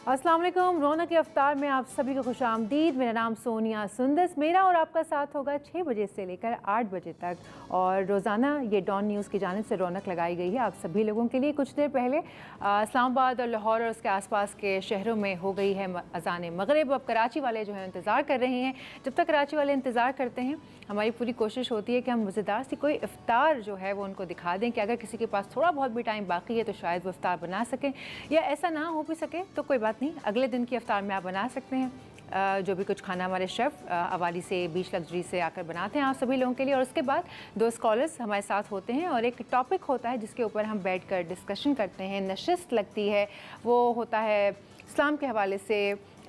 अस्सलाम वालेकुम। रौनक के अफ्तार में आप सभी को खुश आमदीद। मेरा नाम सोनिया सुंदस। मेरा और आपका साथ होगा 6 बजे से लेकर 8 बजे तक, और रोज़ाना ये डॉन न्यूज़ की जानिब से रौनक लगाई गई है आप सभी लोगों के लिए। कुछ देर पहले इस्लामाबाद और लाहौर और उसके आसपास के शहरों में हो गई है अज़ान मगरिब। अब कराची वाले जो है इंतज़ार कर रहे हैं। जब तक कराची वाले इंतज़ार करते हैं, हमारी पूरी कोशिश होती है कि हम मज़ेदार सी कोई इफ्तार जो है वो उनको दिखा दें कि अगर किसी के पास थोड़ा बहुत भी टाइम बाकी है तो शायद वो इफ्तार बना सकें, या ऐसा ना हो भी सके तो कोई बात नहीं, अगले दिन की इफ्तार में आप बना सकते हैं। जो भी कुछ खाना हमारे शेफ़ अवाली से बीच लग्जरी से आकर बनाते हैं आप सभी लोगों के लिए। और उसके बाद 2 स्कॉलर्स हमारे साथ होते हैं और एक टॉपिक होता है जिसके ऊपर हम बैठकर डिस्कशन करते हैं, नशिस्त लगती है। वो होता है इस्लाम के हवाले से।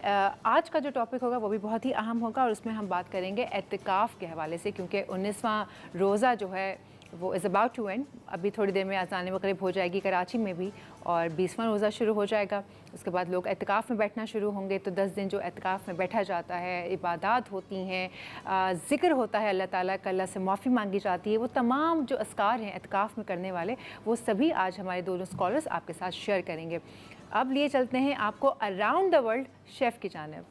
आज का जो टॉपिक होगा वो भी बहुत ही अहम होगा और उसमें हम बात करेंगे एतिकाफ़ के हवाले से, क्योंकि 19वां रोज़ा जो है वो इज़ अबाउट टू एंड। अभी थोड़ी देर में अज़ान मगरिब हो जाएगी कराची में भी, और 20वां रोज़ा शुरू हो जाएगा। उसके बाद लोग एतिकाफ़ में बैठना शुरू होंगे। तो 10 दिन जो एतिकाफ़ में बैठा जाता है, इबादत होती हैं, ज़िक्र होता है अल्लाह ताला का, अल्लाह से माफ़ी मांगी जाती है, वो तमाम जो अस्कार हैं एतिकाफ़ में करने वाले, वो सभी आज हमारे दोनों स्कॉलर्स आपके साथ शेयर करेंगे। अब लिए चलते हैं आपको अराउंड द वर्ल्ड शेफ़ की जानिब।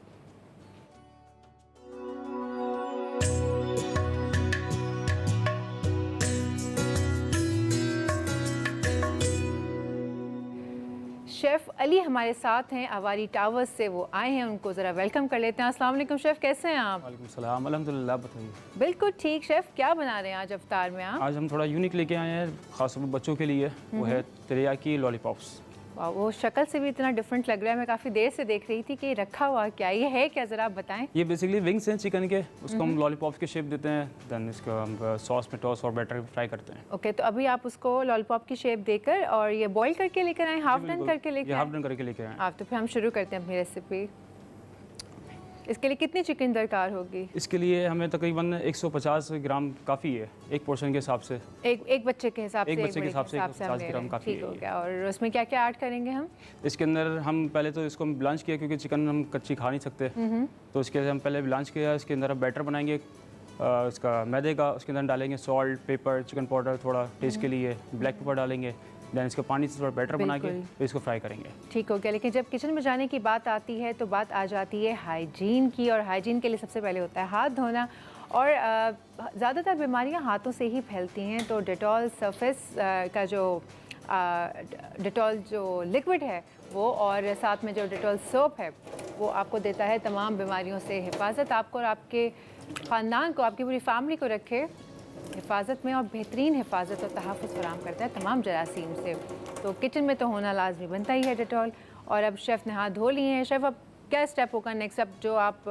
शेफ़ अली हमारे साथ हैं, अवारी टावर्स से वो आए हैं। उनको ज़रा वेलकम कर लेते हैं। अस्सलाम वालेकुम शेफ़, कैसे हैं आप? वालेकुम सलाम, अल्हम्दुलिल्लाह। बताइए। बिल्कुल ठीक शेफ़, क्या बना रहे हैं आज इफ्तार में आप? आज हम थोड़ा यूनिक लेके आए हैं, ख़ास तौर पर बच्चों के लिए। वो है तेरियाकी लॉलीपॉप्स। वो शक्ल से भी इतना डिफरेंट लग रहा है। मैं काफ़ी देर से देख रही थी कि रखा हुआ क्या ये है, क्या ज़रा आप बताएं। ये बेसिकली विंग्स हैं चिकन के, उसको हम लॉलीपॉप्स के शेप देते हैं, देन इसको हम सॉस में टॉस और बैटर फ्राई करते हैं। ओके, तो अभी आप उसको लॉलीपॉप की शेप देकर और ये बॉईल करके लेकर आए, हाफ डन करके लेकर आए? हाफ डन करके लेकर आए। आप तो फिर हम शुरू करते हैं अपनी रेसिपी। इसके लिए कितनी चिकन दरकार होगी? इसके लिए हमें तकरीबन 150 ग्राम काफ़ी है, एक पोर्शन के हिसाब से। एक बच्चे के हिसाब से, एक बच्चे के हिसाब से 150 ग्राम काफ़ी है। ठीक हो गया। और उसमें क्या क्या ऐड करेंगे हम? इसके अंदर हम पहले तो इसको ब्लांच किया, क्योंकि चिकन हम कच्ची खा नहीं सकते, तो इसके लिए हम पहले ब्लांच किया। इसके अंदर हम बैटर बनाएंगे इसका मैदे का। उसके अंदर डालेंगे सॉल्ट, पेपर, चिकन पाउडर थोड़ा टेस्ट के लिए, ब्लैक पेपर डालेंगे, देन इसको पानी से थोड़ा बैटर बना के फिर इसको फ्राई करेंगे। ठीक हो गया। लेकिन जब किचन में जाने की बात आती है तो बात आ जाती है हाइजीन की, और हाइजीन के लिए सबसे पहले होता है हाथ धोना। और ज़्यादातर बीमारियां हाथों से ही फैलती हैं, तो डेटॉल सरफेस का जो डेटॉल जो लिक्विड है वो, और साथ में जो डेटॉल सोप है वो आपको देता है तमाम बीमारियों से हिफाजत। आपको और आपके ख़ानदान को, आपकी पूरी फैमिली को रखे हिफाजत में, और बेहतरीन हिफाजत और तहफ़्फ़ुज़ फराहम करता है तमाम जरासीम से। तो किचन में तो होना लाजमी बनता ही है डेटॉल। और अब शेफ़ ने हाथ धो लिए हैं। शेफ़ अब क्या स्टेप होगा नेक्स्ट? अब जो आप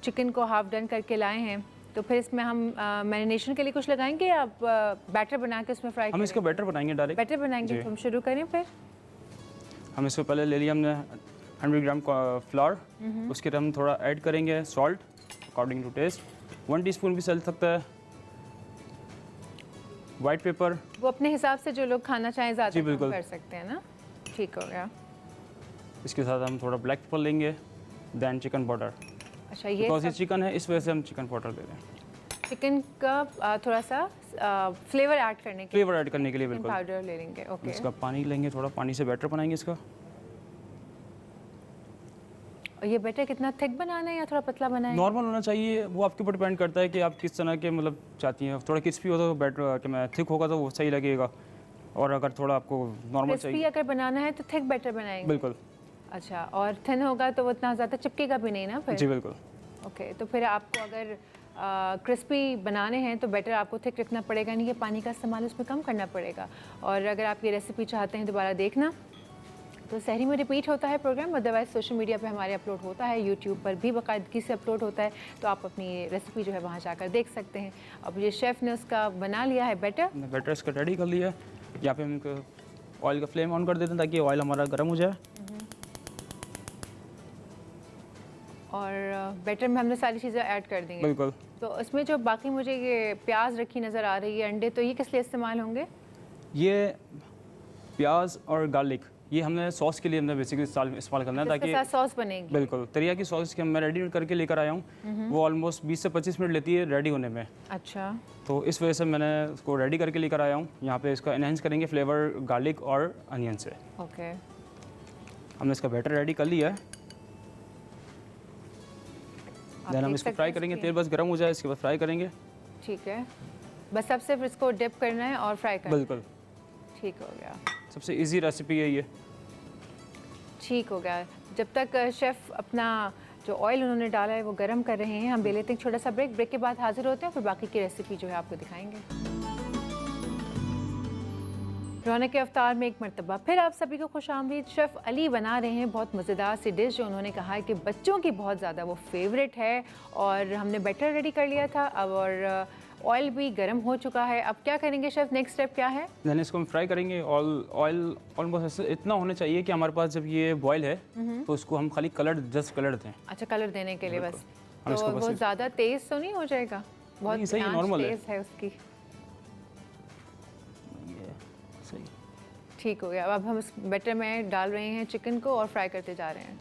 चिकन को हाफ़ डन करके लाए हैं, तो फिर इसमें हम मैरिनेशन के लिए कुछ लगाएंगे या बैटर बना के उसमें फ्राई? हम इसको बैटर बनाएंगे डायरेक्ट। बैटर बनाएंगे, तो हम शुरू करें फिर। हम इसको पहले ले लिया हमने 100 ग्राम फ्लावर। उसके हम थोड़ा ऐड करेंगे salt according to taste, 1 teaspoon भी चल सकता है। वाइट पेपर, वो अपने हिसाब से जो लोग खाना चाहें ज़्यादा बिल्कुल कर सकते हैं ना। ठीक हो गया। इसके साथ हम थोड़ा ब्लैक पेपर लेंगे, देन चिकन पाउडर। अच्छा, ये बिकॉज ये चिकन है इस वजह से हम चिकन पाउडर दे रहे हैं। चिकन का थोड़ा सा फ्लेवर ऐड करने के लिए बिल्कुल पाउडर ले लेंगे। ओके, इसका पानी लेंगे, थोड़ा पानी से बैटर बनाएंगे इसका। और ये बैटर कितना थिक बनाना है या थोड़ा पतला बनाना है? नॉर्मल होना चाहिए, वो आपके ऊपर डिपेंड करता है कि आप किस तरह के मतलब चाहती हैं। थोड़ा क्रिस्पी हो तो बैटर कि मैं थिक होगा तो वो सही लगेगा, और अगर थोड़ा आपको नॉर्मल चाहिए, अगर बनाना है तो थिक बैटर बनाएंगे। बिल्कुल। अच्छा, और थिन होगा तो वो इतना ज़्यादा चिपकेगा भी नहीं ना फिर? जी बिल्कुल। ओके, तो फिर आपको अगर क्रिस्पी बनाने हैं तो बैटर आपको थिक रखना पड़ेगा, नहीं कि पानी का इस्तेमाल उसमें कम करना पड़ेगा। और अगर आप ये रेसिपी चाहते हैं दोबारा देखना तो सहरी में रिपीट होता है प्रोग्राम, अदरवाइज सोशल मीडिया पे हमारे अपलोड होता है, यूट्यूब पर भी बाकायदगी से अपलोड होता है, तो आप अपनी रेसिपी जो है वहाँ जाकर देख सकते हैं। अब ये शेफ़ ने उसका बना लिया है बैटर इसका रेडी कर लिया। यहाँ पे हम ऑयल का फ्लेम ऑन कर देते हैं ताकि ऑयल हमारा गर्म हो जाए। और बैटर में हमने सारी चीज़ें ऐड कर दी हैं। बिल्कुल। तो इसमें जो बाकी मुझे ये प्याज रखी नज़र आ रही है, अंडे, तो ये किस लिए इस्तेमाल होंगे? ये प्याज और गार्लिक ये हमने सॉस के लिए हमने बेसिकली इस्तेमाल करना है, ताकि सॉस बनेगी। बिल्कुल। तेरियाकी सॉस की मैं रेडी करके लेकर आया हूँ, वो ऑलमोस्ट 20 से 25 मिनट लेती है रेडी होने में। अच्छा, तो इस वजह से मैंने उसको रेडी करके लेकर आया हूँ। यहाँ पे इसका एनहेंस करेंगे फ्लेवर गार्लिक और अनियन से। ओके, हमने इसका बैटर रेडी कर लिया है। देन हम देख इसको सकते फ्राई हैं करेंगे, screen। तेल बस गर्म हो जाए इसके बाद फ्राई करेंगे। ठीक है, बस अब सिर्फ इसको डिप करना है और फ्राई करना है। बिल्कुल, ठीक हो गया, सबसे इजी रेसिपी है ये। ठीक हो गया। जब तक शेफ़ अपना जो ऑयल उन्होंने डाला है वो गर्म कर रहे हैं, हम ले लेते हैं एक छोटा सा ब्रेक के बाद हाजिर होते हैं, फिर बाकी की रेसिपी जो है आपको दिखाएंगे। रौनक के अवतार में एक मरतबा फिर आप सभी को खुशामदीद। शेफ़ अली बना रहे हैं बहुत मज़ेदार सी डिश जो उन्होंने कहा है कि बच्चों की बहुत ज़्यादा वो फेवरेट है, और हमने बैटर रेडी कर लिया था अब, और ऑयल भी गर्म हो चुका है। अब क्या करेंगे शेफ़, नेक्स्ट स्टेप क्या है? देन इसको हम फ्राई करेंगे। ऑयल ऑलमोस्ट इतना होना चाहिए कि हमारे पास जब ये बॉयल है तो इसको हम खाली जस्ट कलर दें। अच्छा, कलर देने के लिए बस। हम इसको तो बस वो ज़्यादा तेज़ तो नहीं हो जाएगा? बहुत नहीं, सही है, आंच नॉर्मल है। तेज़ है उसकी। ये सही। ठीक हो गया। अब हम इस बैटर में डाल रहे हैं चिकन को और फ्राई करते जा रहे हैं।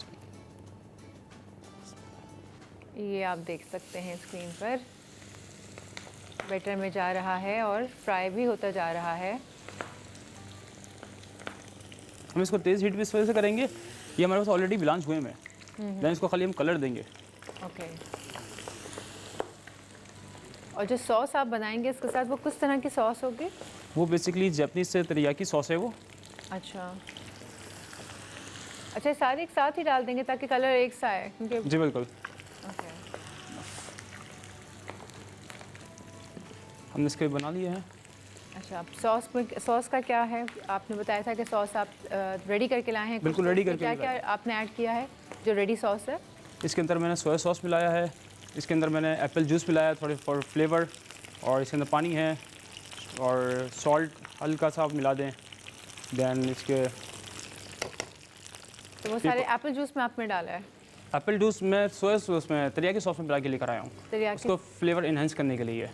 ये आप देख सकते हैं स्क्रीन पर, बैटर में जा रहा है और फ्राई भी होता जा रहा है। हम इसको तेज़ हीट भी इस वजह से करेंगे, ये हमारे पास ऑलरेडी ब्लांच हुए हैं। देन इसको खाली हम कलर देंगे। ओके। और जो सॉस आप बनाएंगे इसके साथ, वो किस तरह की सॉस होगी? वो बेसिकली जापानीज़ से तेरियाकी सॉस है वो। अच्छा अच्छा, सारे एक साथ ही डाल देंगे ताकि कलर एक सा आए, क्योंकि जी बिल्कुल। ओके। हमने इसके बना लिए हैं। अच्छा, अब सॉस का क्या है? आपने बताया था कि सॉस आप रेडी करके लाए हैं। बिल्कुल ready करके क्या क्या आपने ऐड किया है जो रेडी सॉस है? इसके अंदर मैंने सोया सॉस मिलाया है, इसके अंदर मैंने एप्पल जूस मिलाया है थोड़े फॉर फ्लेवर, और इसके अंदर पानी है और सॉल्ट हल्का सा आप मिला दें। देन इसके तो वो सारे एप्पल जूस में आपने डाला है? एप्पल जूस में सोया सॉस में तेरियाकी सॉस में मिला के लेकर आया हूँ, तेरियाकी। उसको फ्लेवर इन्हेंस करने के लिए।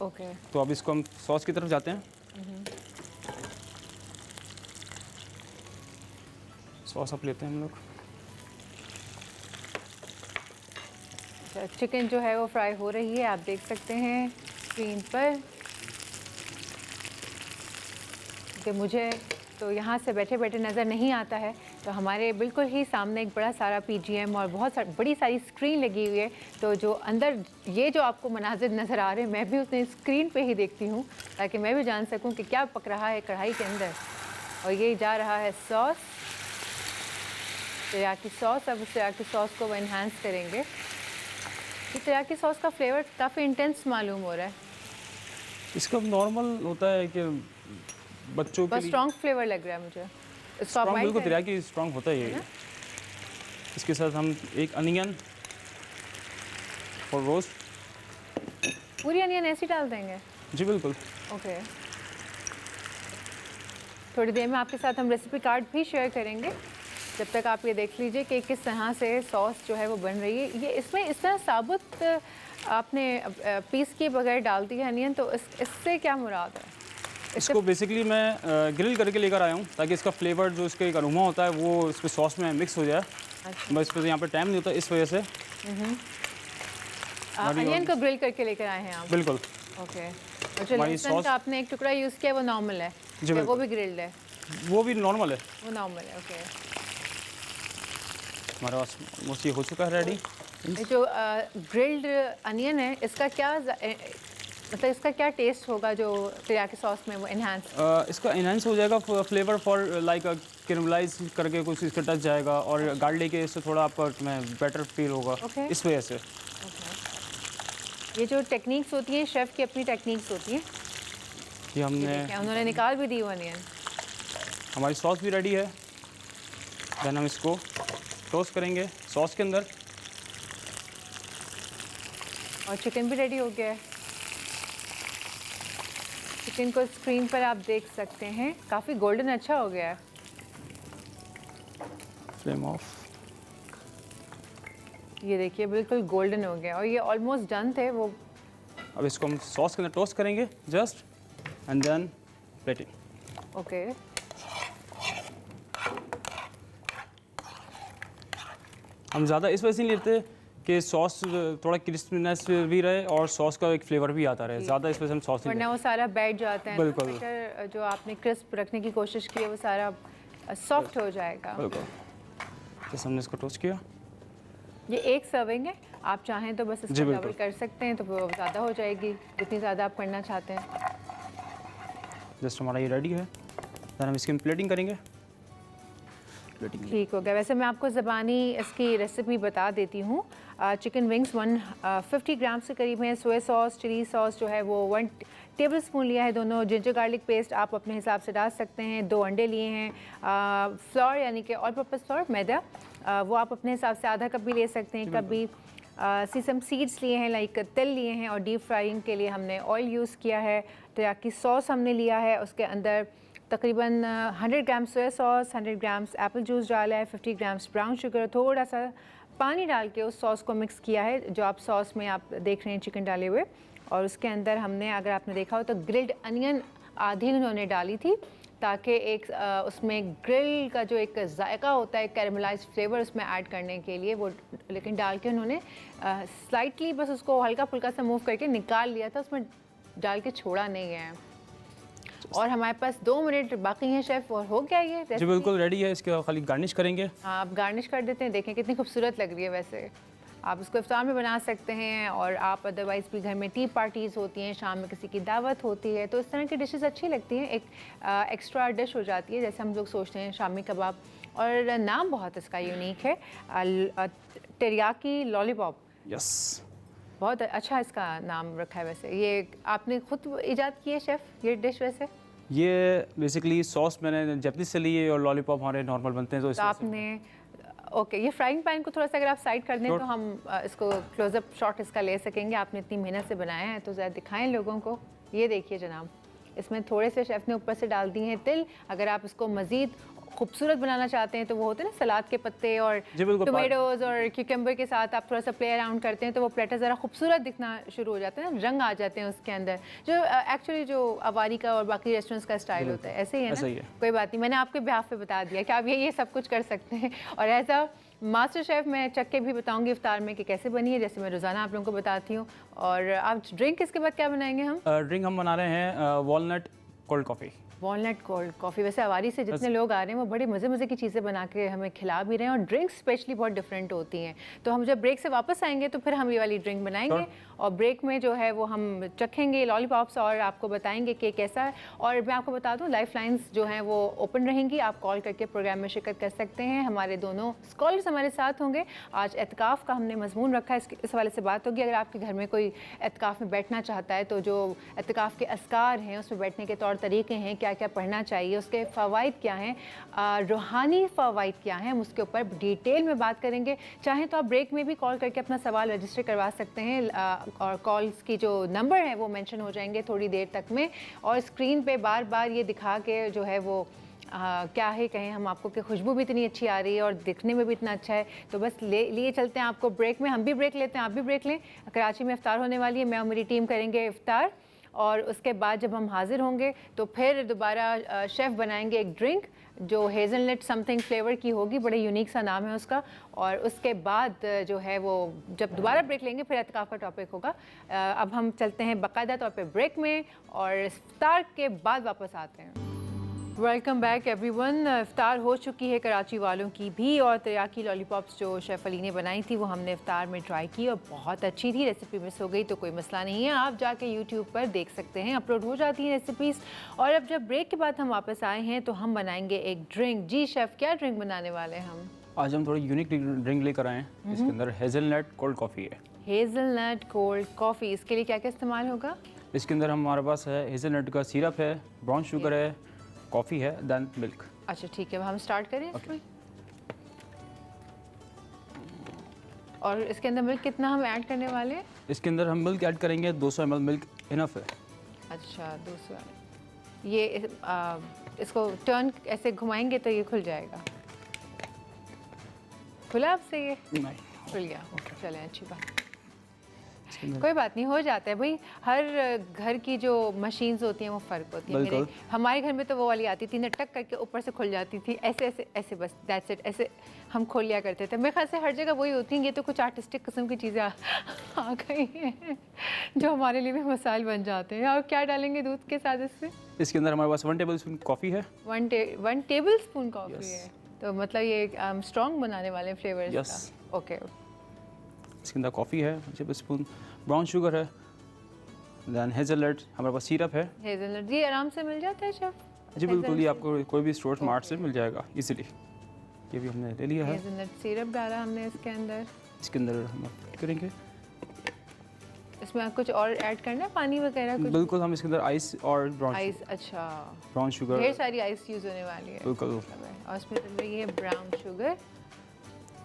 ओके। तो अब इसको हम सॉस की तरफ जाते हैं। सॉस आप लेते हैं हम लोग। अच्छा, चिकन जो है वो फ्राई हो रही है, आप देख सकते हैं स्क्रीन पर। कि मुझे तो यहाँ से बैठे बैठे नज़र नहीं आता है, तो हमारे बिल्कुल ही सामने एक बड़ा सारा पीजीएम और बहुत बड़ी सारी स्क्रीन लगी हुई है। तो जो अंदर ये जो आपको मनाजिर नज़र आ रहे हैं, मैं भी उतनी स्क्रीन पे ही देखती हूँ ताकि मैं भी जान सकूँ कि क्या पक रहा है कढ़ाई के अंदर। और ये जा रहा है सॉस, तेरियाकी सॉस। अब उस तेरियाकी सॉस को वो इन्हांस करेंगे। ये तेरियाकी सॉस का फ्लेवर काफ़ी इंटेंस मालूम हो रहा है। इसका नॉर्मल होता है कि बच्चों के बहुत लिए स्ट्रॉन्ग फ्लेवर लग रहा है मुझे। इसको आप स्ट्रॉन्ग, white बिल्कुल करें। तेरियाकी स्ट्रॉन्ग होता है ये। इसके साथ हम एक अनियन और रोस्ट। पूरी अनियन ऐसी डाल देंगे? जी बिल्कुल। ओके। थोड़ी देर में आपके साथ हम रेसिपी कार्ड भी शेयर करेंगे। जब तक आप ये देख लीजिए कि किस तरह से सॉस जो है वो बन रही है। ये इसमें इस तरह साबुत आपने पीस के बगैर डाल दी है अनियन, तो इससे क्या मुराद है? इसको बेसिकली मैं ग्रिल करके लेकर आया हूँ ताकि इसका फ्लेवर जो इसका एक अरोमा होता है वो इसके सॉस में मिक्स हो जाए। अच्छा। बस पर यहाँ पे टाइम नहीं होता, इस वजह से। अनियन को ग्रिल करके लेकर आए हैं आप? बिल्कुल। ओके। और जो हमारी लहसुन सॉस- का आपने एक टुकड़ा यूज़ किया वो नॉर्मल है? जी, या वो बिल्कुल। भी ग्रिल्ड है? वो भी नॉर्मल है। वो नॉर्मल है, ओके। हमारे पास मोस्ट ये हो चुका है रेडी। ये जो ग्रिल्ड अनियन है, इसका क्या मतलब इसका क्या टेस्ट होगा जो तेरियाकी सॉस में वो एनहांस? इसका इनहेंस हो जाएगा फ्लेवर फॉर लाइक कैरमलाइज करके कुछ इसका टच जाएगा, और गार्लिक के इससे थोड़ा आपका बेटर फील होगा। Okay. इस वजह से। ये जो टेक्निक्स होती हैं, शेफ़ की अपनी टेक्निक्स होती हैं। ये हमने क्या उन्होंने निकाल भी दी वो अनियन? हमारी सॉस भी रेडी है। देन हम इसको टोस्ट करेंगे सॉस के अंदर। और चिकन भी रेडी हो गया है। चिकन को स्क्रीन पर आप देख सकते हैं, काफ़ी गोल्डन अच्छा हो गया है। Flame of. ये देखिए बिल्कुल गोल्डन हो गया, और ये ऑलमोस्ट डन थे वो। अब इसको हम सॉस के अंदर टोस्ट करेंगे just, and then plating. Okay. हम ज़्यादा इस वजह से नहीं लेते कि सॉस थोड़ा क्रिस्पीनेस भी रहे और सॉस का एक फ्लेवर भी आता रहे। ज़्यादा इस वजह से हम सॉस नहीं वरना वो सारा बैठ जाता है ना, बिल्कुल। बटर जो आपने क्रिस्प रखने की कोशिश की है वो सारा सॉफ्ट हो जाएगा। बिल्कुल। जैसे हमने इसको टोस्ट किया, ये एक सर्विंग है, आप चाहें तो बस इसको डबल कर सकते हैं, तो वो ज़्यादा हो जाएगी जितनी ज़्यादा आप करना चाहते हैं। जस्ट हमारा ये रेडी है, देन हम इसकी प्लेटिंग करेंगे। ठीक हो गया। वैसे मैं आपको ज़बानी इसकी रेसिपी बता देती हूँ। चिकन विंग्स 150 ग्राम से करीब है। सोया सॉस, चिली सॉस जो है वो 1 टेबल स्पून लिया है। दोनों जिंजर गार्लिक पेस्ट आप अपने हिसाब से डाल सकते हैं। 2 अंडे लिए हैं। फ्लोर यानी कि ऑल पर्पस फ्लोर, मैदा, वो आप अपने हिसाब से आधा कप भी ले सकते हैं। कप भी सीसम सीड्स लिए हैं, लाइक तिल लिए हैं, और डीप फ्राइंग के लिए हमने ऑयल यूज़ किया है। teriyaki सॉस हमने लिया है, उसके अंदर तकरीबन 100 gram soya sauce, 100 grams apple juice डाला है, 50 ग्राम्स ब्राउन शुगर, थोड़ा सा पानी डाल के उस सॉस को मिक्स किया है जो आप सॉस में आप देख रहे हैं चिकन डाले हुए। और उसके अंदर हमने, अगर आपने देखा हो तो ग्रिल्ड अनियन आधी उन्होंने डाली थी, ताकि एक उसमें ग्रिल का जो एक जायका होता है, कैरमलाइज्ड फ्लेवर उसमें ऐड करने के लिए वो, लेकिन डाल के उन्होंने स्लाइटली बस उसको हल्का फुल्का सा मूव करके निकाल लिया था, उसमें डाल के छोड़ा नहीं है। और हमारे पास 2 मिनट बाकी हैं शेफ़, और हो गया ये जी रेसिपी। बिल्कुल रेडी है, इसके खाली गार्निश करेंगे। हाँ, आप गार्निश कर देते हैं। देखें कितनी खूबसूरत लग रही है। वैसे आप इसको इफ्तार में बना सकते हैं, और आप अदरवाइज़ भी घर में टी पार्टीज़ होती हैं, शाम में किसी की दावत होती है, तो इस तरह की डिशेस अच्छी लगती हैं। एक एक्स्ट्रा डिश हो जाती है, जैसे हम लोग सोचते हैं शामी कबाब। और नाम बहुत इसका यूनिक है, टेरियाकी लॉलीपॉप। यस, बहुत अच्छा इसका नाम रखा है। वैसे ये आपने खुद इजाद की है शेफ़ ये डिश? वैसे ये बेसिकली सॉस मैंने जापानीज से ली है, और लॉलीपॉप हमारे नॉर्मल बनते हैं, तो तो आपने ओके, ये फ्राइंग पैन को थोड़ा सा अगर आप साइड कर दें तो हम इसको क्लोजअप शॉट इसका ले सकेंगे। आपने इतनी मेहनत से बनाया है तो ज़रा दिखाएं लोगों को। ये देखिए जनाब, इसमें थोड़े से शेफ़ ने ऊपर से डाल दिए हैं तिल। अगर आप इसको मज़ीद खूबसूरत बनाना चाहते हैं तो वो होते हैं ना सलाद के पत्ते और टोमेटोज़ और क्यूकम्बर के साथ आप थोड़ा सा प्ले अराउंड करते हैं तो वो प्लेटर ज़रा खूबसूरत दिखना शुरू हो जाता है ना, रंग आ जाते हैं उसके अंदर, जो एक्चुअली जो अवारी का और बाकी रेस्टोरेंट्स का स्टाइल होता है। ऐसे ही है ना? कोई बात नहीं, मैंने आपके बिहाफ पे बता दिया कि आप ये सब कुछ कर सकते हैं। और एज अ मास्टर शेफ़ मैं चख के भी बताऊंगी इफ्तार में कि कैसे बनी है, जैसे मैं रोज़ाना आप लोगों को बताती हूँ। और आप ड्रिंक इसके बाद क्या बनाएंगे? हम ड्रिंक हम बना रहे हैं walnut cold coffee. Walnut cold coffee. वैसे अवारी से जितने लोग आ रहे हैं वो बड़े मज़े मज़े की चीज़ें बना के हमें खिला भी रहे हैं, और ड्रिंक्स स्पेशली बहुत डिफरेंट होती हैं। तो हम जब ब्रेक से वापस आएंगे तो फिर हम ये वाली ड्रिंक बनाएंगे, और ब्रेक में जो है वो हम चखेंगे लॉलीपॉप्स और आपको बताएंगे कि कैसा है। और मैं आपको बता दूं, लाइफ लाइन्स जो हैं वो ओपन रहेंगी, आप कॉल करके प्रोग्राम में शिरकत कर सकते हैं। हमारे दोनों स्कॉलर्स हमारे साथ होंगे। आज एतकाफ़ का हमने मजमून रखा है, इस हवाले से बात होगी। अगर आपके घर में कोई एतकाफ़ में बैठना चाहता है तो जो एतकाफ़ के अस्कार हैं उसमें बैठने के तौर तरीके हैं, क्या क्या पढ़ना चाहिए, उसके फ़वाइद क्या हैं, रूहानी फ़वाइद क्या हैं, हम उसके ऊपर डिटेल में बात करेंगे। चाहें तो आप ब्रेक में भी कॉल करके अपना सवाल रजिस्टर करवा सकते हैं, और कॉल्स की जो नंबर है वो मेंशन हो जाएंगे थोड़ी देर तक में, और स्क्रीन पे बार बार ये दिखा के जो है वो क्या है कहें हम आपको कि खुशबू भी इतनी अच्छी आ रही है और दिखने में भी इतना अच्छा है। तो बस लिए चलते हैं आपको ब्रेक में। हम भी ब्रेक लेते हैं, आप भी ब्रेक लें। कराची में इफ्तार होने वाली है, मैं और मेरी टीम करेंगे इफ्तार, और उसके बाद जब हम हाज़िर होंगे तो फिर दोबारा शेफ़ बनाएंगे एक ड्रिंक जो हेज़लनट समथिंग फ्लेवर की होगी, बड़े यूनिक सा नाम है उसका। और उसके बाद जो है वो जब दोबारा ब्रेक लेंगे फिर एतकाफ़ का टॉपिक होगा। अब हम चलते हैं बाकायदा तौर पे ब्रेक में, और इफ्तार के बाद वापस आते हैं। Welcome back everyone. इफ्तार हो चुकी है कराची वालों की भी, और तेरियाकी लॉलीपॉप्स जो शेफ़ अली ने बनाई थी वो हमने इफ्तार में ट्राई की और बहुत अच्छी थी। रेसिपी मिस हो गई तो कोई मसला नहीं है, आप जाके यूट्यूब पर देख सकते हैं, अपलोड हो जाती हैं रेसिपीज़। और अब जब ब्रेक के बाद हम वापस आए हैं तो हम बनाएंगे एक ड्रिंक। जी शेफ़, क्या ड्रिंक बनाने वाले हैं हम? आज हम थोड़ी यूनिक ड्रिंक लेकर आए हैं। इसके अंदर हेज़लनट कोल्ड कॉफ़ी है। हेज़लनट कोल्ड कॉफ़ी, इसके लिए क्या क्या इस्तेमाल होगा? इसके अंदर हमारे पास है हेज़लनट का सिरप है, ब्राउन शुगर है, कॉफ़ी है, देन मिल्क। अच्छा ठीक है, अब हम स्टार्ट करें इसमें। और इसके अंदर मिल्क कितना हम ऐड करने वाले हैं? इसके अंदर हम मिल्क ऐड करेंगे 200 ml मिल्क इनफ है। अच्छा 200। ये इसको टर्न ऐसे घुमाएंगे तो ये खुल जाएगा। खुला आपसे? ये नहीं खुल गया। चलें, अच्छी बात। कोई बात नहीं, हो जाता है भाई। हर घर की जो मशीन्स होती हैं वो फ़र्क होती है। हमारे घर में तो वो वाली आती थी, नटक करके ऊपर से खुल जाती थी, ऐसे ऐसे ऐसे, बस दैट्स इट, ऐसे हम खोल लिया करते थे। मेरे ख्याल से हर जगह वही होती हैं। ये तो कुछ आर्टिस्टिक किस्म की चीज़ें आ गई हैं जो हमारे लिए भी मसाइल बन जाते हैं। और क्या डालेंगे दूध के साथ इसमें? इसके अंदर हमारे पास 1 टेबल स्पून कॉफ़ी है। 1 टेबल स्पून कॉफ़ी है, तो मतलब ये स्ट्रॉन्ग बनाने वाले फ्लेवर्स का। ओके, इसके अंदर कॉफ़ी है, टेबल स्पून ब्राउन शुगर है, दैन हेज़लनट, हमारे पास सिरप है। हेज़लनट ये आराम से मिल जाता है शेफ? जी बिल्कुल, ये आपको कोई भी स्टोर मार्ट से मिल जाएगा इजीली। ये भी हमने ले लिया है। हेज़लनट सिरप डाला हमने इसके अंदर। इसके अंदर हम ऐड करेंगे। इसमें कुछ और ऐड करना है, पानी वगैरह कुछ? बिल्कुल, हम इसके अंदर आइस और आइस, अच्छा ब्राउन शुगर, ढेर सारी आइस यूज़ होने वाली है। बिल्कुल, और इसमें डल रही है ब्राउन शुगर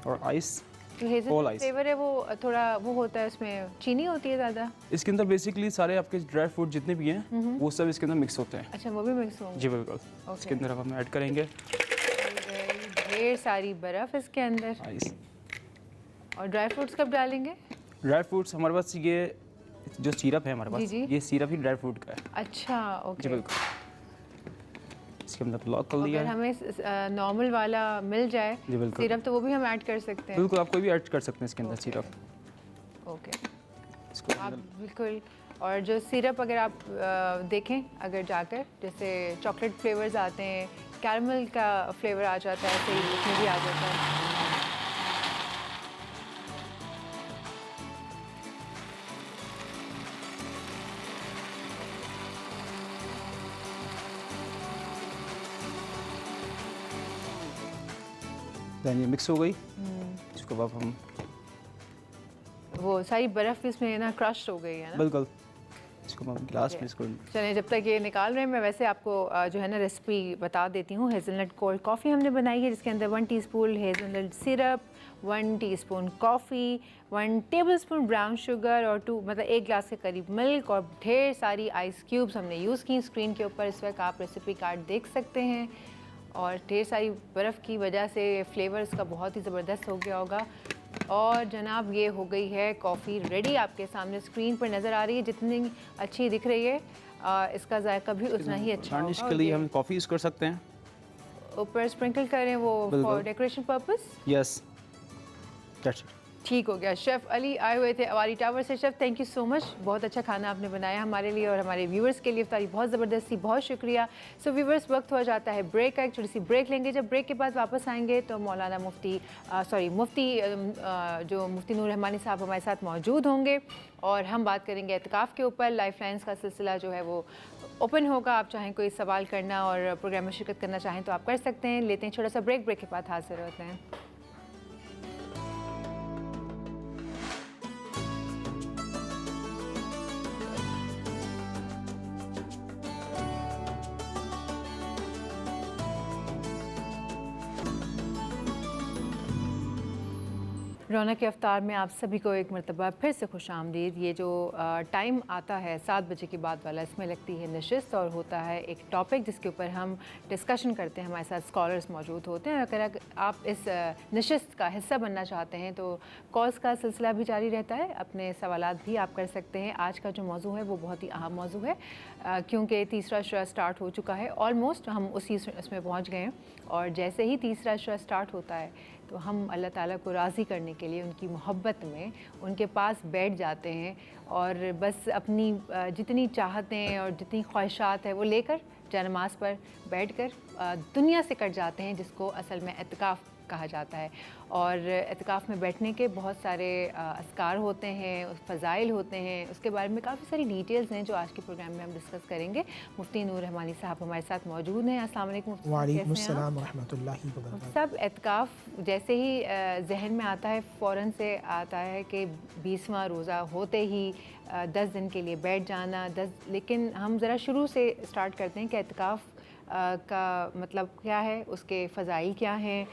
और आइस। जो हेज़लनट फ्लेवर है वो थोड़ा वो होता है, इसमें चीनी होती है ज़्यादा? इसके अंदर बेसिकली सारे आपके ड्राई फ्रूट जितने भी हैं वो सब इसके अंदर मिक्स होते हैं। अच्छा, वो भी मिक्स होंगे? जी बिल्कुल। इसके अंदर अब हम ऐड करेंगे ढेर सारी बर्फ़ इसके अंदर। आइस। और ड्राई फ्रूट्स कब डालेंगे? ड्राई फ्रूट्स हमारे पास ये जो सिरप है हमारे पास, जी। ये सिरप ही ड्राई फ्रूट का है। अच्छा, जी ओके। बिल्कुल। इसके अंदर लॉक कर लिया अगर है। हमें नॉर्मल वाला मिल जाए जी बिल्कुल। सिरप तो वो भी हम ऐड कर सकते हैं? बिल्कुल, आप कोई भी ऐड कर सकते हैं इसके अंदर सिरप। ओके, इसको आप बिल्कुल। और जो सिरप अगर आप देखें अगर जाकर, जैसे चॉकलेट फ्लेवर्स आते हैं, कैरमल का फ्लेवर आ जाता है, ऐसे ही इसमें भी आ जाता है। देन ये मिक्स हो गई। इसको अब हम वो सारी बर्फ़ इसमें ना क्रश हो गई है ना? बिल्कुल, इसको हम गिलास में इसको चलिए, जब तक ये निकाल रहे हैं मैं वैसे आपको जो है ना रेसिपी बता देती हूँ। हेज़लनट कोल्ड कॉफ़ी हमने बनाई है जिसके अंदर 1 teaspoon hazelnut syrup, 1 teaspoon coffee, 1 tablespoon brown sugar और 2 मतलब 1 ग्लास के करीब मिल्क और ढेर सारी आइस क्यूब्स हमने यूज़ की। स्क्रीन के ऊपर इस वक्त आप रेसिपी कार्ड देख सकते हैं। और ढेर सारी बर्फ़ की वजह से फ्लेवर इसका बहुत ही ज़बरदस्त हो गया होगा। और जनाब ये हो गई है कॉफ़ी रेडी, आपके सामने स्क्रीन पर नज़र आ रही है। जितनी अच्छी दिख रही है इसका जायका भी उतना ही अच्छा गार्निश होगा। के लिए हम कॉफ़ी यूज़ कर सकते हैं। ऊपर स्प्रिंकल करें वो for decoration purpose? Yes, that's it. ठीक हो गया। शेफ़ अली आए हुए थे अवारी टावर से। Chef thank you so much, बहुत अच्छा खाना आपने बनाया हमारे लिए और हमारे व्यूवर्स के लिए। इफ्तारी बहुत ज़बरदस्त थी, बहुत शुक्रिया। सो व्यूवर्स, वक्त हो जाता है ब्रेक का, एक छोटी सी ब्रेक लेंगे। जब ब्रेक के बाद वापस आएंगे तो मौलाना मुफ्ती जो मुफ्ती नूर रहमानी साहब हमारे साथ मौजूद होंगे और हम बात करेंगे एतकाफ़ के ऊपर। लाइफ लाइन्स का सिलसिला जो है वो ओपन होगा, आप चाहें कोई सवाल करना और प्रोग्राम में शिरकत करना चाहें तो आप कर सकते हैं। लेते हैं छोटा सा ब्रेक, ब्रेक के बाद हाजिर होते हैं। रौनक के अफ्तार में आप सभी को एक मरतबा फिर से खुश आमदीद। ये जो टाइम आता है 7 बजे के बाद वाला, इसमें लगती है नशिस्त और होता है एक टॉपिक जिसके ऊपर हम डिस्कशन करते हैं। हमारे साथ स्कॉलर्स मौजूद होते हैं। अगर आप इस नशिस्त का हिस्सा बनना चाहते हैं तो कॉल्स का सिलसिला भी जारी रहता है, अपने सवालात भी आप कर सकते हैं। आज का जो मौजू है वो बहुत ही अहम मौजू है क्योंकि तीसरा शो स्टार्ट हो चुका है, ऑलमोस्ट हम उसी इसमें पहुँच गए हैं। और जैसे ही तीसरा शो स्टार्ट होता है तो हम अल्लाह ताला को राज़ी करने के लिए उनकी मोहब्बत में उनके पास बैठ जाते हैं और बस अपनी जितनी चाहतें और जितनी ख्वाहिशात है वो लेकर जानमाज़ पर बैठकर दुनिया से कट जाते हैं, जिसको असल में एतकाफ़ कहा जाता है। और एतकाफ़ में बैठने के बहुत सारे अस्कार होते हैं, फ़ज़ाइल होते हैं, उसके बारे में काफ़ी सारी डिटेल्स हैं जो आज के प्रोग्राम में हम डिस्कस करेंगे। मुफ्ती नूर रहमानी साहब हमारे साथ मौजूद हैं। अस्सलाम वालेकुम मुफ्ती साहब, वालेकुम कैसे हैं आप? अस्सलाम व रहमतुल्लाहि व बरकातहू। सब एतकाफ़ जैसे ही जहन में आता है फ़ौरन से आता है कि 20वां रोज़ा होते ही 10 दिन के लिए बैठ जाना। लेकिन हम ज़रा शुरू से स्टार्ट करते हैं कि एतकाफ़ का मतलब क्या है, उसके फ़ज़ाइल क्या हैं,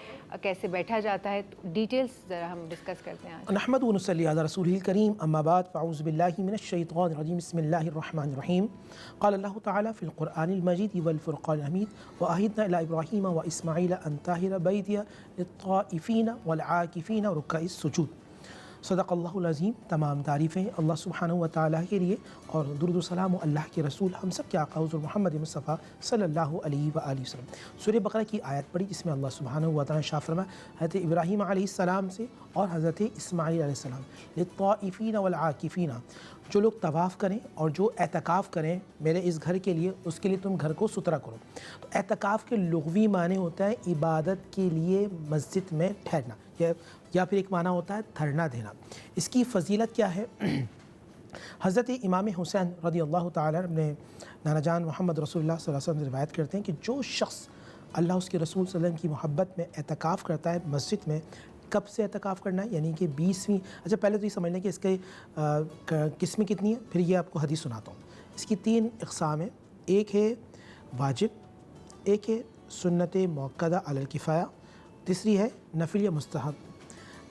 कैसे बैठा जाता है, डिटेल्स ज़रा हम डिस्कस करते हैं आज। नहमदुहु व नसल्ली अला रसूलिल करीम, अम्मा बाद, फ़अऊज़ु बिल्लाहि मिनश शैतानिर रजीम, बिस्मिल्लाहिर रहमानिर रहीम। क़ाल अल्लाहु तआला फ़िल क़ुरआनिल मजीद वल फ़ुरक़ानिल हमीद व अहिदना इला इब्राहीम व इस्माईला अन ताहिरा बैतिया लित्ताइफ़ीना वल आकिफ़ीना व रुक्काइस सुजूद। सदक़ल्लाहुल अज़ीम। तमाम तारीफ़ें अल्लाह सुब्हानहु व तआला के लिए और दुरूद व सलाम अल्लाह के रसूल हम सब के आका हुज़ूर मोहम्मद मुस्तफ़ा सल्लल्लाहु अलैहि व आलिहि वसल्लम। सूरह बकरा की आयत पढ़ी जिसमें अल्लाह सुब्हानहु व तआला शाह फरमाया हज़रत इब्राहीम अलैहिस्सलाम से और हज़रत इस्माईल अलैहिस्सलाम, लित्ताइफ़ीना वल आकिफ़ीना, जो लोग तवाफ़ करें और जो एतकाफ़ करें मेरे इस घर के लिए, उसके लिए तुम घर को सुथरा करो। तो एतकाफ़ के लुग़वी माने होता है इबादत के लिए मस्जिद में ठहरना, या फिर एक माना होता है धरना देना। इसकी फजीलत क्या है? हज़रत इमाम हुसैन रज़ी अल्लाह ताला अपने नाना जान मोहम्मद रसूलुल्लाह सल्लल्लाहु अलैहि वसल्लम से रिवायत करते हैं कि जो शख्स अल्लाह उसके रसूल सल्लल्लाहु अलैहि वसल्लम की मोहब्बत में एतकाफ़ करता है मस्जिद में, कब से एतकाफ़ करना है, यानी कि 20वीं। अच्छा, पहले तो ये समझ लें कि इसके किस्में कितनी है, फिर ये आपको हदीस सुनाता हूँ। इसकी 3 इक़साम है। एक है वाजिब, एक है सुन्नत मुअक्कदा अलल किफ़ाया, तीसरी है नफिल या मुस्तहब।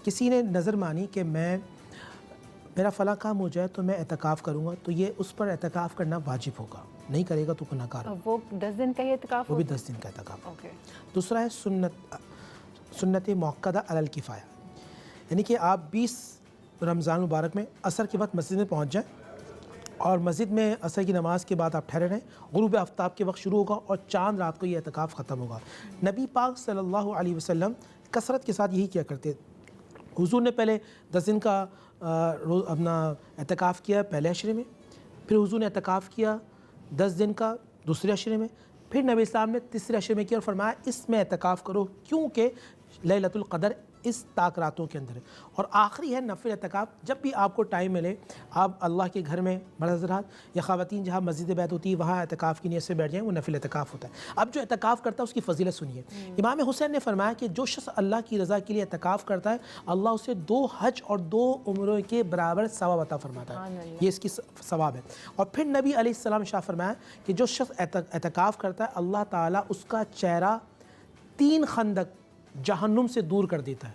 किसी ने नज़र मानी कि मेरा फ़लाँ काम हो जाए तो मैं एतकाफ़ करूँगा, तो ये उस पर एतकाफ़ करना वाजिब होगा, नहीं करेगा तो गुनाहगार होगा। वो 10 दिन का ही एतकाफ़ वो भी होगा? 10 दिन का एतकाफ़। ओके। दूसरा है सुन्नत मुअक्कदा अलल किफ़ाया, यानी कि आप 20 रमज़ान मुबारक में असर के वक्त मस्जिद में पहुँच जाएँ और मस्जिद में असर की नमाज़ के बाद आप ठहरे रहें, गुरूब आफ्ताब के वक्त शुरू होगा और चाँद रात को ये एतकाफ़ ख़त्म होगा। नबी पाक सल्लल्लाहु अलैहि वसल्लम कसरत के साथ यही किया करते। हुज़ूर ने पहले 10 दिन का अपना एतकाफ़ किया पहले अशरे में, फिर हुज़ूर ने एतकाफ़ किया 10 दिन का दूसरे अशरे में, फिर नबी इस्लाम ने तीसरे अशरे में किया और फरमाया इसमें एतकाफ़ करो क्योंकि लैलतुल क़द्र इस ताक रातों के अंदर है। और आखिरी है नफिल एतकाफ़। जब भी आपको टाइम मिले आप अल्लाह के घर में मर्द हज़रात या ख़वातीन जहाँ मस्जिद बैत होती है वहाँ एतकाफ़ की नीयत से बैठ जाएँ, वो नफिल एतकाफ़ होता है। अब जो एतकाफ़ करता है उसकी फजीलत सुनिए। इमाम हुसैन ने फरमाया कि जो शख्स अल्लाह की रज़ा के लिए एतकाफ़ करता है अल्लाह उसे 2 हज और 2 उम्रों के बराबर सवाब अता फरमाता है। ये इसकी सवाब है। और फिर नबी अलैहिस्सलाम शाह फरमाया कि जो शख्स एतकाफ़ करता है अल्लाह ताला उसका चेहरा 3 खंदक जहन्नुम से दूर कर देता है।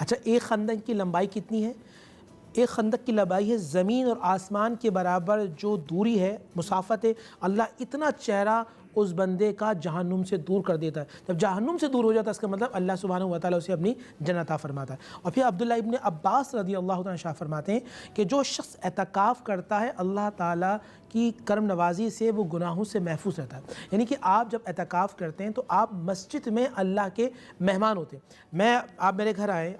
अच्छा, एक खंदक की लंबाई कितनी है? एक खंदक की लंबाई है ज़मीन और आसमान के बराबर जो दूरी है, मुसाफत है। अल्लाह इतना चेहरा उस बंदे का जहन्नुम से दूर कर देता है। जब जहन्नुम से दूर हो जाता है इसका मतलब अल्लाह सुब्हानहू व तआला उसे अपनी जन्नत अता फरमाता है। और फिर अब्दुल्लाह इब्न अब्बास रज़ी अल्लाह तआला शाह फरमाते हैं कि जो शख्स एतकाफ़ करता है अल्लाह ताला की करम नवाजी से वो गुनाहों से महफूज रहता है। यानी कि आप जब एतकाफ़ करते हैं तो आप मस्जिद में अल्लाह के मेहमान होते हैं। आप मेरे घर आए,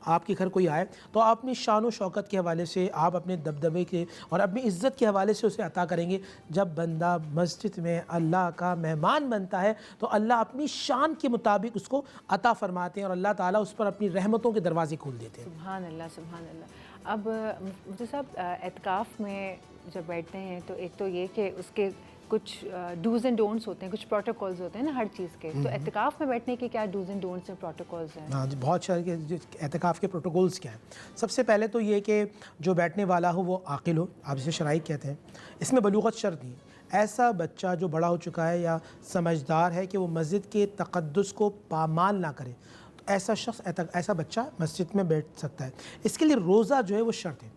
आपके घर कोई आए तो आप अपनी शान व शौकत के हवाले से, आप अपने दबदबे के और अपनी इज़्ज़त के हवाले से उसे अता करेंगे। जब बंदा मस्जिद में अल्लाह का मेहमान बनता है तो अल्लाह अपनी शान के मुताबिक उसको अता फरमाते हैं और अल्लाह ताला उस पर अपनी रहमतों के दरवाजे खोल देते हैं। सुभान अल्लाह, सुभान अल्लाह। अब मुफ्ती साहब, एतकाफ़ में जब बैठते हैं तो एक तो ये कि उसके कुछ डूज़ एंड डोंट्स होते हैं, कुछ प्रोटोकॉल्स होते हैं ना हर चीज़ के, तो एतकाफ़ में बैठने के क्या डूज़ एंड डोंट्स और प्रोटोकॉल्स हैं? हाँ जी, बहुत सारे एतकाफ़ के प्रोटोकॉल्स क्या हैं। सबसे पहले तो ये कि जो बैठने वाला हो वो आकिल हो, आप इसे शराइक कहते हैं। इसमें बलूगत शर्त नहीं। ऐसा बच्चा जो बड़ा हो चुका है या समझदार है कि वो मस्जिद के तक़द्दुस को पामाल ना करे, तो ऐसा बच्चा मस्जिद में बैठ सकता है। इसके लिए रोज़ा जो है वो शर्त है।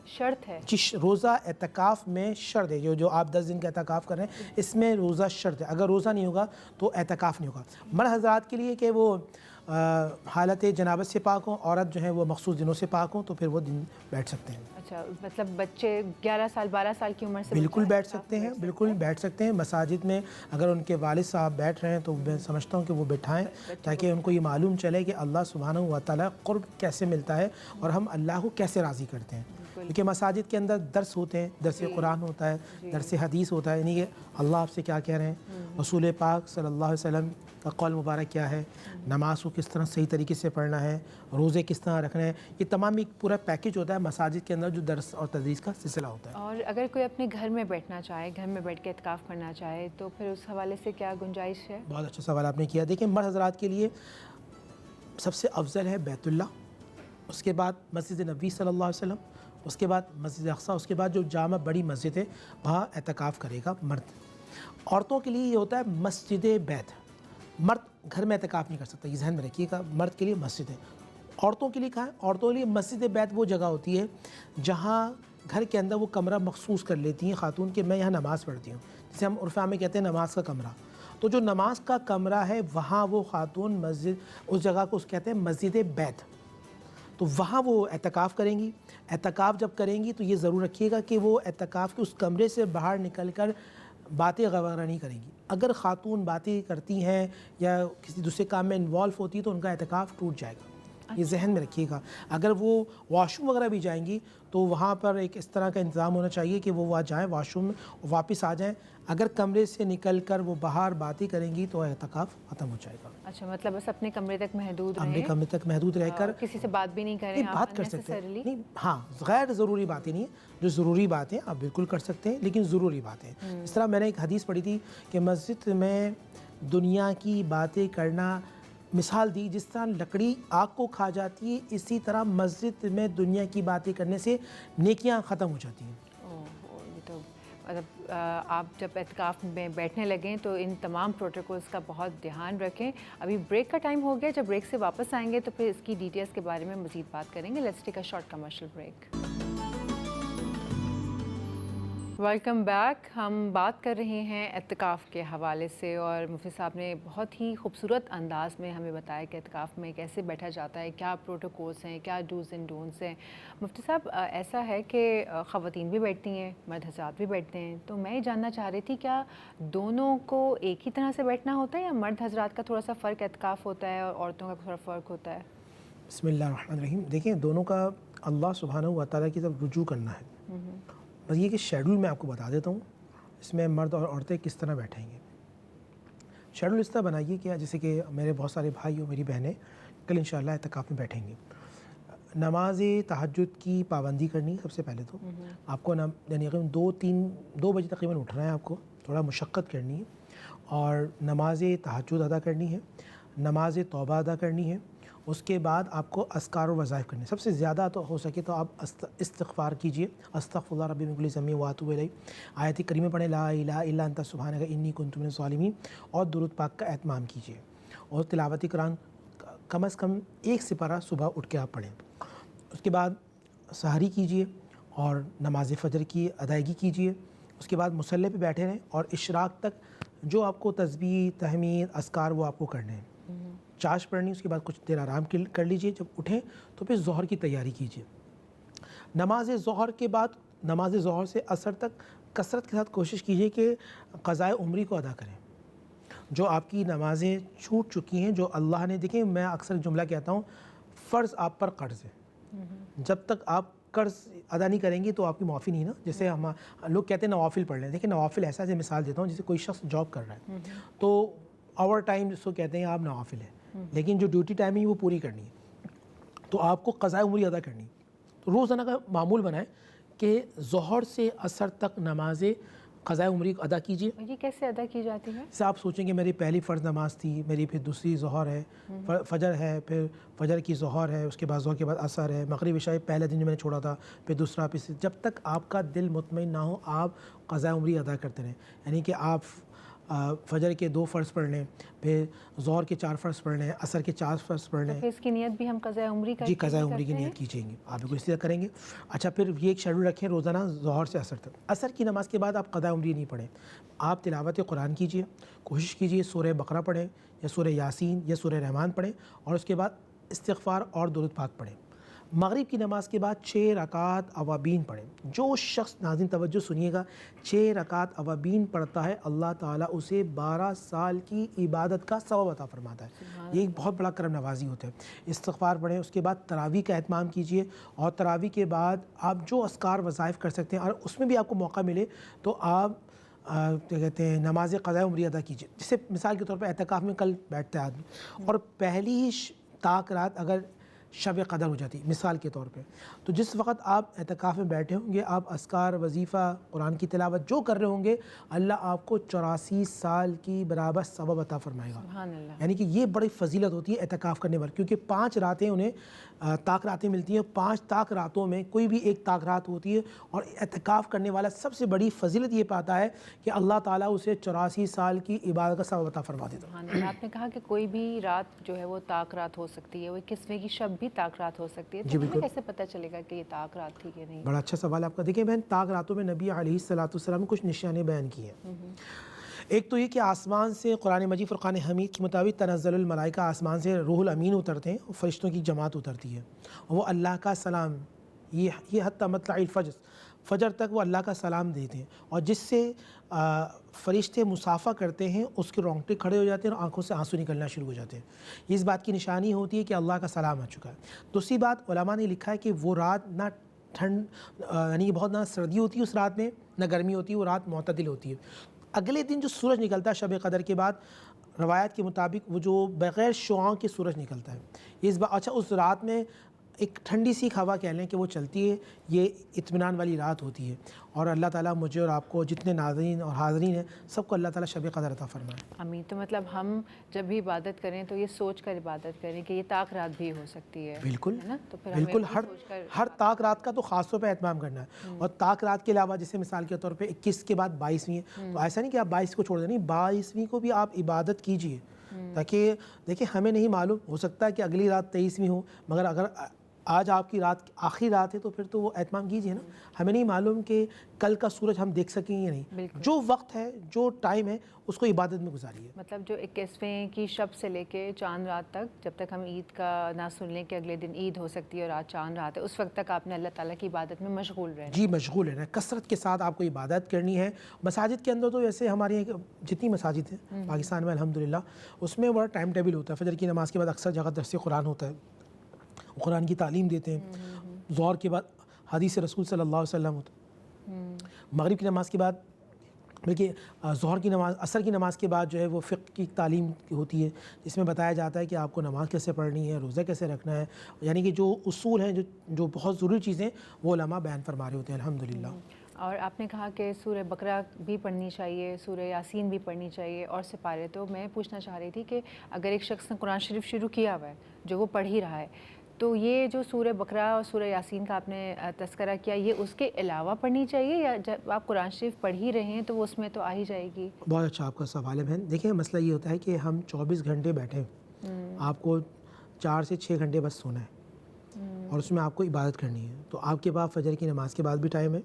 शर्त है जी, रोज़ा एतकाफ़ में शर्त है। जो आप 10 दिन का एतकाफ़ कर रहे हैं इसमें रोज़ा शर्त है। अगर रोज़ा नहीं होगा तो एतकाफ़ नहीं होगा। मर्द हज़रात के लिए कि वो हालत जनाबत से पाक हों, औरत जो है वो मखसूस दिनों से पाक हों, तो फिर वो दिन बैठ सकते हैं। अच्छा, मतलब बच्चे 11 साल 12 साल की उम्र से बिल्कुल बैठ सकते हैं, बिल्कुल बैठ सकते हैं। मसाजिद में अगर उनके वालिद साहब बैठ रहे हैं तो मैं समझता हूँ कि वो बिठाएं, ताकि उनको ये मालूम चले कि अल्लाह सुब्हानहू व तआला क़ुर्ब कैसे मिलता है और हम अल्लाह को कैसे राज़ी करते हैं। क्योंकि मसाजिद के अंदर दर्स होते हैं, दर्स कुरान होता है, दर्स हदीस होता है, यानी कि अल्लाह आपसे क्या कह रहे हैं, रसूल पाक सल्लल्लाहु अलैहि वसल्लम का कौल मुबारक क्या है, नमाज को किस तरह सही तरीके से पढ़ना है, रोज़े किस तरह रखना है, ये तमाम एक पूरा पैकेज होता है मसाजिद के अंदर जो दर्स और तदरीस का सिलसिला होता है। और अगर कोई अपने घर में बैठना चाहे, घर में बैठ के एतकाफ़ करना चाहे, तो फिर उस हवाले से क्या गुंजाइश है? बहुत अच्छा सवाल आपने किया। देखिए, मर्द हज़रात के लिए सबसे अफजल है बैतुल्लाह, उसके बाद मस्जिद नबी सल्लल्लाहु अलैहि वसल्लम, उसके बाद मस्जिद अक़सा, उसके बाद जो जामा बड़ी मस्जिद है वहाँ एतकाफ़ करेगा मर्द। औरतों के लिए ये होता है मस्जिद बैत। मर्द घर में एतकाफ़ नहीं कर सकता, ये ज़हन में रखिएगा। मर्द के लिए मस्जिद है। औरतों के लिए कहाँ है? औरतों के लिए मस्जिद बैत वो जगह होती है जहाँ घर के अंदर वो कमरा मखसूस कर लेती हैं खातून के, मैं यहाँ नमाज़ पढ़ती हूँ, जिसे हम उर्फ़ा में कहते हैं नमाज का कमरा। तो जो नमाज का कमरा है वहाँ वो खातून मस्जिद, उस जगह को कहते हैं मस्जिद बैत। तो वहाँ वो एतकाफ़ करेंगी। एतकाफ़ जब करेंगी तो ये ज़रूर रखिएगा कि वो एतकाफ़ के उस कमरे से बाहर निकल कर बातें वगैरह नहीं करेंगी। अगर ख़ातून बातें करती हैं या किसी दूसरे काम में इन्वॉल्व होती है तो उनका एतकाफ़ टूट जाएगा। یہ ذہن میں رکھیے گا. اگر وہ واش روم وغیرہ بھی جائیں گی تو وہاں پر ایک اس طرح کا انتظام ہونا چاہیے کہ وہ وہاں جائیں واش روم میں واپس آ جائیں. اگر کمرے سے نکل کر وہ باہر باتیں کریں گی تو اعتکاف ختم ہو جائے گا. اچھا مطلب بس اپنے کمرے تک محدود اپنے رہیں, کمرے تک محدود رہ کر کسی سے بات بھی نہیں کریں نہیں, آپ بات کر سکتے ہیں unnecessarily. نہیں, ہاں غیر ضروری باتیں نہیں ہیں, جو ضروری باتیں آپ بالکل کر سکتے ہیں لیکن ضروری باتیں. اس طرح میں نے ایک حدیث پڑھی تھی کہ مسجد میں دنیا کی باتیں کرنا مثال دی, جس طرح لکڑی آگ کو کھا جاتی ہے اسی طرح مسجد میں دنیا کی باتیں کرنے سے نیکیاں ختم ہو جاتی ہیں. یہ تو مطلب آپ جب اعتکاف میں بیٹھنے لگیں تو ان تمام پروٹوکولز کا بہت دھیان رکھیں. ابھی بریک کا ٹائم ہو گیا, جب بریک سے واپس آئیں گے تو پھر اس کی ڈیٹیلز کے بارے میں مزید بات کریں گے. Let's take a short commercial break. Welcome back. ہم بات کر رہے ہیں اعتکاف کے حوالے سے اور مفتی صاحب نے بہت ہی خوبصورت انداز میں ہمیں بتایا کہ اعتکاف میں کیسے بیٹھا جاتا ہے, کیا پروٹوکولز ہیں, کیا ڈوز اینڈ ڈونٹس ہیں. مفتی صاحب ایسا ہے کہ خواتین بھی بیٹھتی ہیں, مرد حضرات بھی بیٹھتے ہیں, تو میں یہ جاننا چاہ رہی تھی کیا دونوں کو ایک ہی طرح سے بیٹھنا ہوتا ہے یا مرد حضرات کا تھوڑا سا فرق اعتکاف ہوتا ہے اور عورتوں کا تھوڑا فرق ہوتا ہے؟ بسم اللہ الرحمن الرحیم. دیکھیں دونوں کا اللہ سبحانہ و تعالیٰ کی طرف رجوع کرنا ہے. بس یہ کہ شیڈول میں آپ کو بتا دیتا ہوں اس میں مرد اور عورتیں کس طرح بیٹھیں گے. شیڈول اس طرح بنائیے کہ جیسے کہ میرے بہت سارے بھائی اور میری بہنیں کل انشاءاللہ اعتکاف میں بیٹھیں گے. نماز تہجد کی پابندی کرنی سب سے پہلے تو آپ کو یعنی 2 بجے تقریباً اٹھنا ہے, آپ کو تھوڑا مشقت کرنی ہے اور نماز تہجد ادا کرنی ہے, نماز توبہ ادا کرنی ہے. اس کے بعد آپ کو اذکار و وظائف کرنے. سب سے زیادہ تو ہو سکے تو آپ استغفار کیجئے, استغفر اللہ ربی من کل ذنب واتوب الیہ, آیت کریمہ پڑھیں لا الہ الا انت سبحانک انی کنت من الظالمین, اور درود پاک کا اہتمام کیجئے. اور تلاوت قرآن کم از کم 1 سپارہ صبح اٹھ کے آپ پڑھیں. اس کے بعد سحری کیجئے اور نماز فجر کی ادائیگی کیجئے. اس کے بعد مصلی پہ بیٹھے رہیں اور اشراق تک جو آپ کو تسبیح تحمید اذکار وہ آپ کو کرنے ہیں. چاش پڑھنی, اس کے بعد کچھ دیر آرام کر لیجئے. جب اٹھیں تو پھر ظہر کی تیاری کیجئے. نماز ظہر کے بعد نماز ظہر سے عصر تک کثرت کے ساتھ کوشش کیجئے کہ قضائے عمری کو ادا کریں. جو آپ کی نمازیں چھوٹ چکی ہیں, جو اللہ نے, دیکھیں میں اکثر جملہ کہتا ہوں, فرض آپ پر قرض ہے. جب تک آپ قرض ادا نہیں کریں گی تو آپ کی معافی نہیں نا. جیسے ہم لوگ کہتے ہیں نوافل پڑھ لیں. دیکھیں نوافل ایسا ہے, مثال دیتا ہوں, جیسے کوئی شخص جاب کر رہا ہے تو آور ٹائم جس کو کہتے ہیں آپ نوافل ہے, لیکن جو ڈیوٹی ٹائم ہے وہ پوری کرنی ہے, تو آپ کو قضاء عمری ادا کرنی ہے. تو روزانہ کا معمول بنائیں کہ ظہر سے عصر تک نمازیں قضاء عمری کو ادا کیجیے. یہ کیسے ادا کی جاتی ہے؟ جیسے آپ سوچیں کہ میری پہلی فرض نماز تھی, میری پھر دوسری ظہر ہے, فجر ہے, پھر فجر کی ظہر ہے, اس کے بعد ظہر کے بعد عصر ہے, مغرب عشاء پہلے دن جو میں نے چھوڑا تھا, پھر دوسرا, پھر جب تک آپ کا دل مطمئن نہ ہو آپ قضاء عمری ادا کرتے رہیں. یعنی کہ آپ فجر کے 2 فرض پڑھ لیں, پھر ظہر کے 4 فرض پڑھ لیں, عصر کے 4 فرض پڑھ لیں. پھر اس کی نیت بھی ہم قضاء عمری کا جی قضاء عمری کی نیت کیجئیں گے, آپ بالکل اسی طرح کریں گے. اچھا پھر یہ ایک شیڈول رکھیں روزانہ ظہر سے عصر تک. عصر کی نماز کے بعد آپ قضاء عمری نہیں پڑھیں, آپ تلاوت قرآن کیجئے. کوشش کیجئے سورہ بقرہ پڑھیں یا سورہ یاسین یا سورہ رحمان پڑھیں, اور اس کے بعد استغفار اور درود پاک پڑھیں. مغرب کی نماز کے بعد 6 رکعات اوابین پڑھیں. جو شخص, ناظرین توجہ سنیے گا, 6 رکعات اوابین پڑھتا ہے اللہ تعالیٰ اسے 12 سال کی عبادت کا ثواب عطا فرماتا ہے. یہ ایک بہت بڑا کرم نوازی ہوتا ہے. استغفار پڑھیں. اس کے بعد تراویح کا اہتمام کیجئے, اور تراویح کے بعد آپ جو اذکار وظائف کر سکتے ہیں, اور اس میں بھی آپ کو موقع ملے تو آپ کیا کہتے ہیں نماز قضاء عمری ادا کیجئے. جسے مثال کے طور پر اعتکاف میں کل بیٹھتا ہے آدمی, اور پہلی ہی طاق رات اگر شب قدر ہو جاتی مثال کے طور پہ, تو جس وقت آپ اعتکاف میں بیٹھے ہوں گے آپ اذکار وظیفہ قرآن کی تلاوت جو کر رہے ہوں گے, اللہ آپ کو 84 سال کی برابر ثواب عطا فرمائے گا. سبحان اللہ. یعنی کہ یہ بڑی فضیلت ہوتی ہے اعتکاف کرنے پر, کیونکہ 5 راتیں انہیں طاق راتیں ملتی ہیں. 5 طاق راتوں میں کوئی بھی ایک طاق رات ہوتی ہے, اور اعتکاف کرنے والا سب سے بڑی فضیلت یہ پاتا ہے کہ اللہ تعالیٰ اسے 84 سال کی عبادت کا ثواب عطا فرما دیتا ہے. سبحان اللہ. آپ نے کہا کہ کوئی بھی رات جو ہے وہ طاق رات ہو سکتی ہے, وہ 21ویں کی شب بھی طاق رات ہو سکتی ہے, تو ہمیں کیسے پتہ چلے گا کہ یہ طاق رات تھی کہ نہیں؟ بڑا اچھا سوال آپ کا. دیکھیں بہن, طاق راتوں میں نبی علیہ السلام نے کچھ نشانے بیان کی ہیں. ایک تو یہ کہ آسمان سے قرآن مجید فرقان حمید کے مطابق تنزل الملائکہ, آسمان سے روح الامین اترتے ہیں, فرشتوں کی جماعت اترتی ہے, وہ اللہ کا سلام, یہ حتی مطلع الفجر, فجر تک وہ اللہ کا سلام دیتے ہیں، اور جس سے فرشتے مسافہ کرتے ہیں اس کے رونگٹے کھڑے ہو جاتے ہیں اور آنکھوں سے آنسو نکلنا شروع ہو جاتے ہیں. یہ اس بات کی نشانی ہوتی ہے کہ اللہ کا سلام آ چکا ہے. دوسری بات علماء نے لکھا ہے کہ وہ رات نہ ٹھنڈ یعنی کہ بہت نہ سردی ہوتی ہے اس رات میں، نہ گرمی ہوتی ہے، وہ رات معتدل ہوتی ہے. اگلے دن جو سورج نکلتا ہے شب قدر کے بعد، روایت کے مطابق وہ جو بغیر شعاع کے سورج نکلتا ہے. اچھا اس رات میں ایک ٹھنڈی سی ہوا کہہ لیں کہ وہ چلتی ہے، یہ اطمینان والی رات ہوتی ہے. اور اللہ تعالیٰ مجھے اور آپ کو جتنے ناظرین اور حاضرین ہیں سب کو اللہ تعالیٰ شب قدر عطا فرمائے. آمین. تو مطلب ہم جب بھی عبادت کریں تو یہ سوچ کر عبادت کریں کہ یہ طاق رات بھی ہو سکتی ہے. بالکل ہے نا؟ تو پھر ہمیں بالکل بھی سوچ کر ہر طاق رات کا تو خاص طور پہ اہتمام کرنا ہے. اور طاق رات کے علاوہ جیسے مثال کے طور پہ 21 کے بعد 22ویں ہے، تو ایسا نہیں کہ آپ 22 کو چھوڑ دیں، نہیں 22ویں کو بھی آپ عبادت کیجئے. تاکہ دیکھیں ہمیں نہیں معلوم، ہو سکتا ہے کہ اگلی رات 23ویں ہو، مگر اگر آج آپ کی رات آخری رات ہے تو پھر تو وہ اہتمام کیجئے نا. ہمیں نہیں معلوم کہ کل کا سورج ہم دیکھ سکیں یا نہیں. جو وقت ہے، جو ٹائم ہے، اس کو عبادت میں گزاریے. مطلب جو 21ویں کی شب سے لے کے چاند رات تک، جب تک ہم عید کا نہ سن لیں کہ اگلے دن عید ہو سکتی ہے اور آج چاند رات ہے، اس وقت تک آپ نے اللہ تعالیٰ کی عبادت میں مشغول رہنا. جی مشغول رہنا ہے، کثرت کے ساتھ آپ کو عبادت کرنی ہے. مساجد کے اندر تو ویسے ہماری جتنی مساجد ہیں پاکستان میں الحمدللہ، اس میں بڑا ٹائم ٹیبل ہوتا ہے. فجر کی نماز کے بعد اکثر جگہ درس قرآن ہوتا ہے، قرآن کی تعلیم دیتے ہیں. ظہر کے بعد حدیث رسول صلی اللہ علیہ وسلم ہوتا ہے. مغرب کی نماز کے بعد، بلکہ ظہر کی نماز، عصر کی نماز کے بعد جو ہے وہ فقہ کی تعلیم ہوتی ہے، جس میں بتایا جاتا ہے کہ آپ کو نماز کیسے پڑھنی ہے، روزہ کیسے رکھنا ہے. یعنی کہ جو اصول ہیں، جو بہت ضروری چیزیں وہ علماء بیان فرما رہے ہوتے ہیں الحمدللہ. اور آپ نے کہا کہ سورہ بقرہ بھی پڑھنی چاہیے، سورہ یاسین بھی پڑھنی چاہیے اور سپارے. تو میں پوچھنا چاہ رہی تھی کہ اگر ایک شخص نے قرآن شریف شروع کیا ہوا ہے، جو وہ پڑھ ہی رہا ہے، تو یہ جو سورہ بقرہ اور سورہ یاسین کا آپ نے تذکرہ کیا، یہ اس کے علاوہ پڑھنی چاہیے یا جب آپ قرآن شریف پڑھ ہی رہے ہیں تو وہ اس میں تو آ ہی جائے گی؟ بہت اچھا آپ کا سوال ہے بہن. دیکھیں مسئلہ یہ ہوتا ہے کہ ہم 24 گھنٹے بیٹھے ہیں، آپ کو 4 سے 6 گھنٹے بس سونا ہے اور اس میں آپ کو عبادت کرنی ہے. تو آپ کے پاس فجر کی نماز کے بعد بھی ٹائم ہے،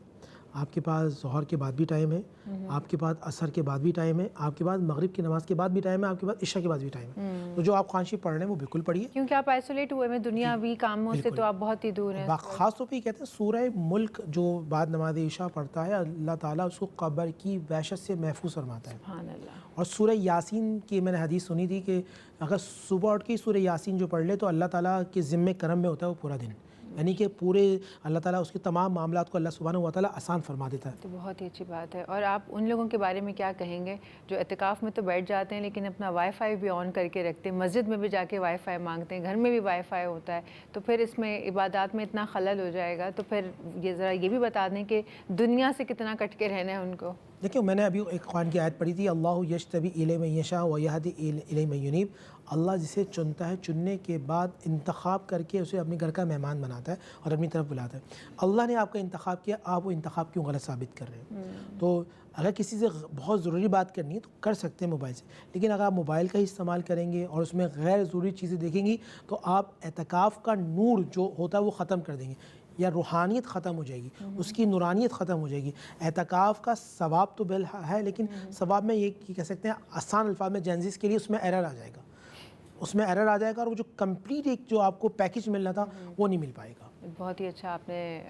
آپ کے پاس ظہر کے بعد بھی ٹائم ہے، آپ کے پاس عصر کے بعد بھی ٹائم ہے، آپ کے پاس مغرب کی نماز کے بعد بھی ٹائم ہے، آپ کے پاس عشاء کے بعد بھی ٹائم ہے. تو جو آپ قرآن شریف پڑھ رہے ہیں وہ بالکل پڑھیے، کیونکہ آپ آئسولیٹ ہوئے میں دنیاوی کاموں سے تو آپ بہت ہی دور ہیں. خاص طور پہ یہ کہتے ہیں سورہ ملک جو بعد نماز عشاء پڑھتا ہے اللہ تعالیٰ اس کو قبر کی وحشت سے محفوظ فرماتا ہے. سبحان اللہ. اور سورہ یاسین کی میں نے حدیث سنی تھی کہ اگر صبح اٹھ کے سورہ یاسین جو پڑھ لے تو اللہ تعالیٰ کے ذمے کرم میں ہوتا ہے وہ پورا دن، یعنی کہ پورے اللہ تعالیٰ اس کے تمام معاملات کو اللہ سبحانہ و تعالیٰ آسان فرما دیتا ہے. تو بہت ہی اچھی بات ہے. اور آپ ان لوگوں کے بارے میں کیا کہیں گے جو اعتکاف میں تو بیٹھ جاتے ہیں لیکن اپنا وائی فائی بھی آن کر کے رکھتے ہیں، مسجد میں بھی جا کے وائی فائی مانگتے ہیں، گھر میں بھی وائی فائی ہوتا ہے، تو پھر اس میں عبادات میں اتنا خلل ہو جائے گا. تو پھر یہ ذرا یہ بھی بتا دیں کہ دنیا سے کتنا کٹ کے رہنا ہے ان کو. دیکھیں میں نے ابھی ایک قرآن کی آیت پڑھی تھی، اللہ یجتبی الی من یشاء و یہدی الی من ینیب. اللہ جسے چنتا ہے چننے کے بعد انتخاب کر کے اسے اپنے گھر کا مہمان بناتا ہے اور اپنی طرف بلاتا ہے. اللہ نے آپ کا انتخاب کیا، آپ وہ انتخاب کیوں غلط ثابت کر رہے ہیں؟ تو اگر کسی سے بہت ضروری بات کرنی ہے تو کر سکتے ہیں موبائل سے، لیکن اگر آپ موبائل کا ہی استعمال کریں گے اور اس میں غیر ضروری چیزیں دیکھیں گی تو آپ اعتکاف کا نور جو ہوتا ہے وہ ختم کر دیں گے، یا روحانیت ختم ہو جائے گی، اس کی نورانیت ختم ہو جائے گی. اعتکاف کا ثواب تو بل ہے، لیکن ثواب میں یہ کہہ سکتے ہیں آسان الفاظ میں جینزیز کے لیے اس میں ایرر آ جائے گا، اس میں ایرر آ جائے گا اور وہ جو کمپلیٹ ایک جو آپ کو پیکج ملنا تھا وہ نہیں مل پائے گا. بہت ہی اچھا آپ نے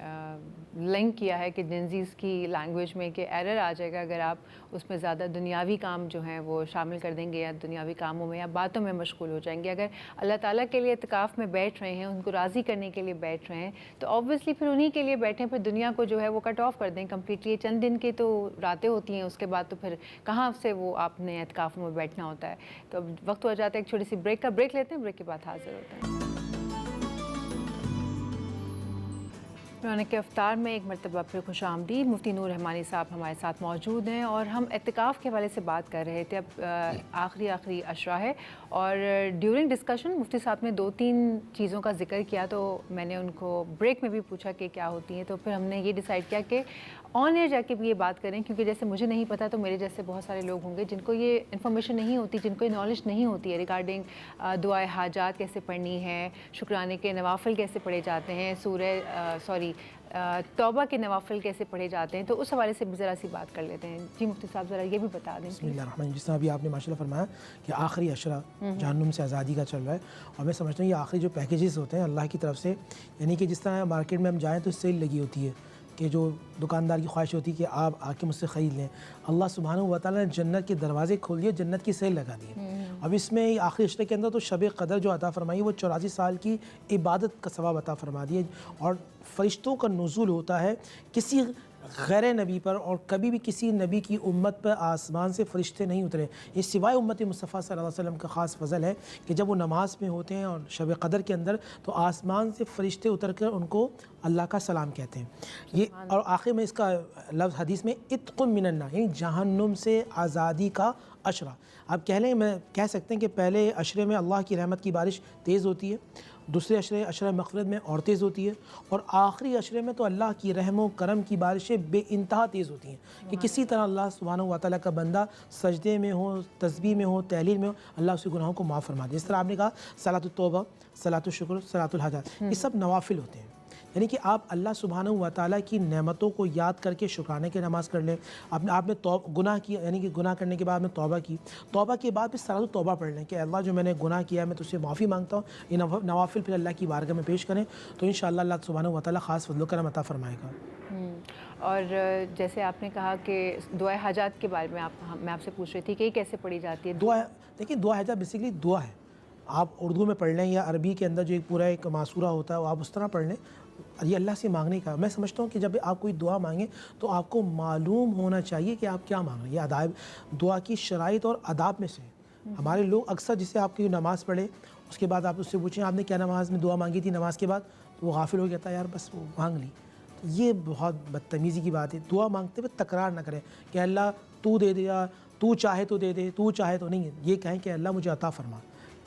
لنک کیا ہے کہ جنزیز کی لینگویج میں کہ ایرر آ جائے گا اگر آپ اس میں زیادہ دنیاوی کام جو ہیں وہ شامل کر دیں گے یا دنیاوی کاموں میں یا باتوں میں مشغول ہو جائیں گے. اگر اللہ تعالیٰ کے لیے اعتکاف میں بیٹھ رہے ہیں، ان کو راضی کرنے کے لیے بیٹھ رہے ہیں، تو آبویسلی پھر انہی کے لیے بیٹھیں، پھر دنیا کو جو ہے وہ کٹ آف کر دیں کمپلیٹلی. چند دن کی تو راتیں ہوتی ہیں، اس کے بعد تو پھر کہاں سے وہ آپ نے اعتکافوں میں بیٹھنا ہوتا ہے. تو اب وقت ہو جاتا ہے ایک چھوٹی سی بریک کا. بریک لیتے ہیں، بریک کے بعد حاضر ہوتے ہیں. رونق افطار میں ایک مرتبہ پھر خوش آمدید. مفتی نور رحمانی صاحب ہمارے ساتھ موجود ہیں اور ہم اعتکاف کے حوالے سے بات کر رہے تھے. اب آخری اشرا ہے اور ڈیورنگ ڈسکشن مفتی صاحب نے 2-3 چیزوں کا ذکر کیا، تو میں نے ان کو بریک میں بھی پوچھا کہ کیا ہوتی ہیں. تو پھر ہم نے یہ ڈیسائیڈ کیا کہ آن ایئر جا کے بھی یہ بات کریں، کیونکہ جیسے مجھے نہیں پتا تو میرے جیسے بہت سارے لوگ ہوں گے جن کو یہ انفارمیشن نہیں ہوتی، جن کو یہ نالج نہیں ہوتی ہے ریگارڈنگ دعائے حاجات کیسے پڑھنی ہے، شکرانے کے نوافل کیسے پڑھے جاتے ہیں، توبہ کے نوافل کیسے پڑھے جاتے ہیں. تو اس حوالے سے بھی ذرا سی بات کر لیتے ہیں. جی مفتی صاحب ذرا یہ بھی بتا دیں. بسم اللہ الرحمن الرحیم. جس طرح ابھی آپ نے ماشاءاللہ فرمایا کہ آخری اشرا جہنم سے آزادی کا چل رہا ہے، اور میں سمجھتا ہوں یہ آخری جو پیکیجز ہوتے ہیں اللہ کی طرف سے، یعنی کہ جس طرح مارکیٹ میں ہم جائیں تو سیل لگی ہوتی ہے کہ جو دکاندار کی خواہش ہوتی ہے کہ آپ آ کے مجھ سے خرید لیں، اللہ سبحانہ و تعالیٰ نے جنت کے دروازے کھول دیے، جنت کی سیل لگا دی ہے۔ اب اس میں آخری عشرے کے اندر تو شب قدر جو عطا فرمائی وہ 84 سال کی عبادت کا ثواب عطا فرما دی ہے، اور فرشتوں کا نزول ہوتا ہے کسی غیر نبی پر، اور کبھی بھی کسی نبی کی امت پر آسمان سے فرشتے نہیں اترے۔ یہ سوائے امت مصطفیٰ صلی اللہ علیہ وسلم کا خاص فضل ہے کہ جب وہ نماز میں ہوتے ہیں اور شب قدر کے اندر تو آسمان سے فرشتے اتر کر ان کو اللہ کا سلام کہتے ہیں۔ یہ اور آخر میں اس کا لفظ حدیث میں اتق من النار، یعنی جہنم سے آزادی کا عشرہ۔ آپ میں کہہ سکتے ہیں کہ پہلے عشرے میں اللہ کی رحمت کی بارش تیز ہوتی ہے، دوسرے عشرہ مغفرت میں اور تیز ہوتی ہے، اور آخری عشرے میں تو اللہ کی رحم و کرم کی بارشیں بے انتہا تیز ہوتی ہیں کہ کسی طرح اللہ سبحانہ و تعالیٰ کا بندہ سجدے میں ہو، تسبیح میں ہو، تحلیل میں ہو، اللہ اس کے گناہوں کو معاف فرما دے۔ اس طرح آپ نے کہا صلاۃ التوبہ، صلاۃ الشکر، صلاۃ الحاجات، یہ سب نوافل ہوتے ہیں، یعنی کہ آپ اللہ سبحانہ و تعالیٰ کی نعمتوں کو یاد کر کے شکرانے کی نماز کر لیں۔ آپ نے گناہ کیا، یعنی کہ گناہ کرنے کے بعد میں توبہ کی، توبہ کے بعد پھر صلاۃ التوبہ پڑھ لیں کہ اللہ جو میں نے گناہ کیا میں تجھ سے معافی مانگتا ہوں، یہ نوافل پھر اللہ کی بارگاہ میں پیش کریں تو انشاءاللہ اللہ سبحانہ و تعالیٰ خاص فضل و کرم عطا فرمائے گا۔ اور جیسے آپ نے کہا کہ دعائے حاجات کے بارے میں میں آپ سے پوچھ رہی تھی کہ یہ کیسے پڑھی جاتی ہے؟ دعا، دیکھیے دعا حاجات بیسیکلی دعا ہے، آپ اردو میں پڑھ لیں یا عربی کے اندر جو ایک پورا ایک معصورہ ہوتا ہے وہ آپ اس طرح پڑھ لیں۔ یہ اللہ سے مانگنے کا، میں سمجھتا ہوں کہ جب آپ کوئی دعا مانگیں تو آپ کو معلوم ہونا چاہیے کہ آپ کیا مانگ رہے ہیں۔ یہ آداب دعا کی شرائط اور آداب میں سے ہمارے لوگ اکثر جسے آپ کی نماز پڑھے اس کے بعد آپ اس سے پوچھیں آپ نے کیا نماز میں دعا مانگی تھی نماز کے بعد، تو وہ غافل ہو گیا تھا، یار بس وہ مانگ لی۔ تو یہ بہت بدتمیزی کی بات ہے، دعا مانگتے ہوئے تکرار نہ کریں کہ اللہ تو دے دیا، تو چاہے تو دے دے، تو چاہے تو نہیں، یہ کہیں کہ اللہ مجھے عطا فرما۔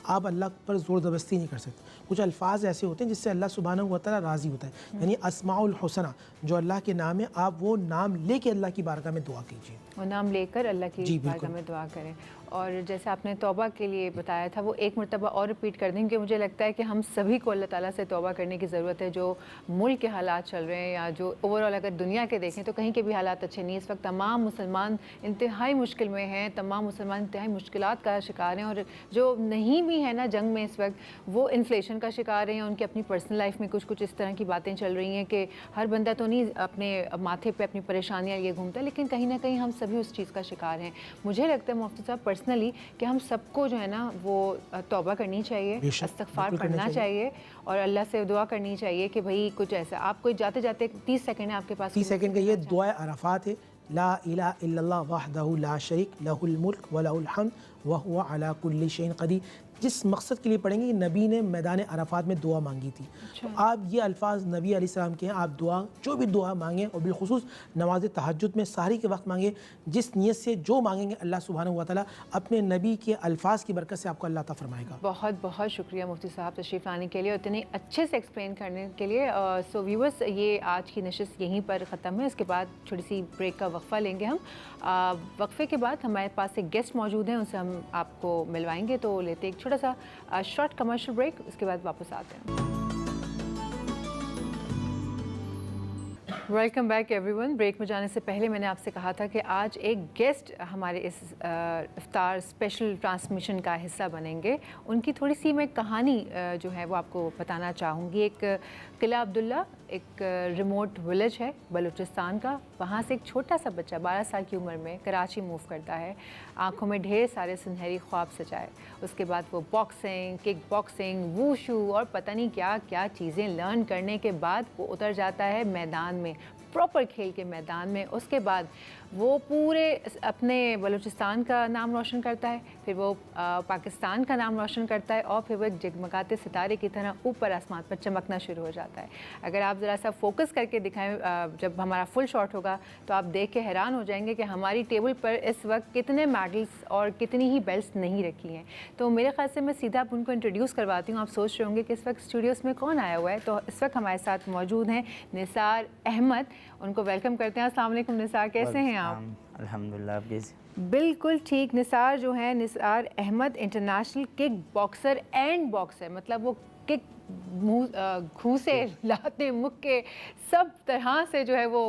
آپ اللہ پر زور زبردستی نہیں کر سکتے۔ کچھ الفاظ ایسے ہوتے ہیں جس سے اللہ سبحانہ و تعالیٰ راضی ہوتا ہے، یعنی اسماء الحسنہ جو اللہ کے نام ہے، آپ وہ نام لے کے اللہ کی بارگاہ میں دعا کیجیے، وہ نام لے کر اللہ کی بارگاہ میں دعا کریں۔ اور جیسے آپ نے توبہ کے لیے بتایا تھا وہ ایک مرتبہ اور ریپیٹ کر دیں، کیونکہ مجھے لگتا ہے کہ ہم سبھی کو اللہ تعالیٰ سے توبہ کرنے کی ضرورت ہے۔ جو ملک کے حالات چل رہے ہیں یا جو اوور آل اگر دنیا کے دیکھیں تو کہیں کے بھی حالات اچھے نہیں، اس وقت تمام مسلمان انتہائی مشکل میں ہیں، تمام مسلمان انتہائی مشکلات کا شکار ہیں، اور جو نہیں بھی ہیں نا جنگ میں اس وقت وہ انفلیشن کا شکار ہیں، ان کی اپنی پرسنل لائف میں کچھ اس طرح کی باتیں چل رہی ہیں کہ ہر بندہ تو نہیں اپنے ماتھے پہ اپنی پریشانیاں یہ گھومتا ہے، لیکن کہیں نہ کہیں ہم سبھی اس چیز کا شکار ہیں۔ مجھے لگتا ہے مفتی صاحب پرسنلی کہ ہم سب کو جو ہے نا وہ توبہ کرنی چاہیے، استغفار پڑھنا چاہیے، اور اللہ سے دعا کرنی چاہیے کہ بھائی کچھ ایسا آپ کو جاتے جاتے 30 سیکنڈ ہے آپ کے پاس، 30 سیکنڈ کا یہ دعائے عرفات ہے، لا الہ الا اللہ وحدہ لا شریک لہ الملک ولہ الحمد وہو علی کل شیء قدیر۔ جس مقصد کے لیے پڑھیں گے کہ نبی نے میدان عرفات میں دعا مانگی تھی، تو آپ یہ الفاظ نبی علیہ السلام کے ہیں، آپ دعا جو بھی دعا مانگیں اور بالخصوص نماز تہجد میں سحری کے وقت مانگیں، جس نیت سے جو مانگیں گے اللہ سبحانہ و تعالیٰ اپنے نبی کے الفاظ کی برکت سے آپ کو اللہ عطا فرمائے گا۔ بہت بہت شکریہ مفتی صاحب تشریف لانے کے لیے اور اتنے اچھے سے ایکسپلین کرنے کے لیے۔ سو ویورس، یہ آج کی نشست یہیں پر ختم ہے، اس کے بعد چھوٹی سی بریک کا وقفہ لیں گے ہم۔ وقفے کے بعد ہمارے پاس ایک گیسٹ موجود ہیں، ان سے ہم آپ کو ملوائیں گے، تو لیتے ایک چھوٹا سا شارٹ کمرشل بریک، اس کے بعد واپس آتے ہیں۔ Welcome back every one. Break میں جانے سے پہلے میں نے آپ سے کہا تھا کہ آج ایک گیسٹ ہمارے اس افطار اسپیشل ٹرانسمیشن کا حصہ بنیں گے۔ ان کی تھوڑی سی میں کہانی جو ہے وہ آپ کو بتانا چاہوں گی۔ ایک قلعہ عبداللہ ایک ریموٹ ولیج ہے بلوچستان کا، وہاں سے ایک چھوٹا سا بچہ 12 سال کی عمر میں کراچی موو کرتا ہے، آنکھوں میں ڈھیر سارے سنہری خواب سجائے۔ اس کے بعد وہ باکسنگ، کک باکسنگ، ووشو اور پتہ نہیں کیا کیا چیزیں لرن کرنے کے بعد وہ اتر جاتا ہے میدان میں، پراپر کھیل کے میدان میں۔ اس کے بعد وہ پورے اپنے بلوچستان کا نام روشن کرتا ہے، پھر وہ پاکستان کا نام روشن کرتا ہے، اور پھر وہ ایک جگمگاتے ستارے کی طرح اوپر آسمان پر چمکنا شروع ہو جاتا ہے۔ اگر آپ ذرا سا فوکس کر کے دکھائیں جب ہمارا فل شاٹ ہوگا تو آپ دیکھ کے حیران ہو جائیں گے کہ ہماری ٹیبل پر اس وقت کتنے میڈلز اور کتنی ہی بیلٹس نہیں رکھی ہیں۔ تو میرے خیال سے میں سیدھا آپ ان کو انٹروڈیوس کرواتی ہوں۔ آپ سوچ رہے ہوں گے کہ اس وقت اسٹوڈیوز میں کون آیا ہوا ہے، تو اس وقت ہمارے ساتھ موجود ہیں نثار احمد، ان کو ویلکم کرتے ہیں۔ السلام علیکم نثار، کیسے ہیں آپ؟ الحمدللہ، آپ کیسے؟ بالکل ٹھیک۔ نثار جو ہیں، Nisar Ahmed international kick boxer and boxer, مطلب وہ کک मुंह घूसे लाते मुक्के सब तरह से जो है वो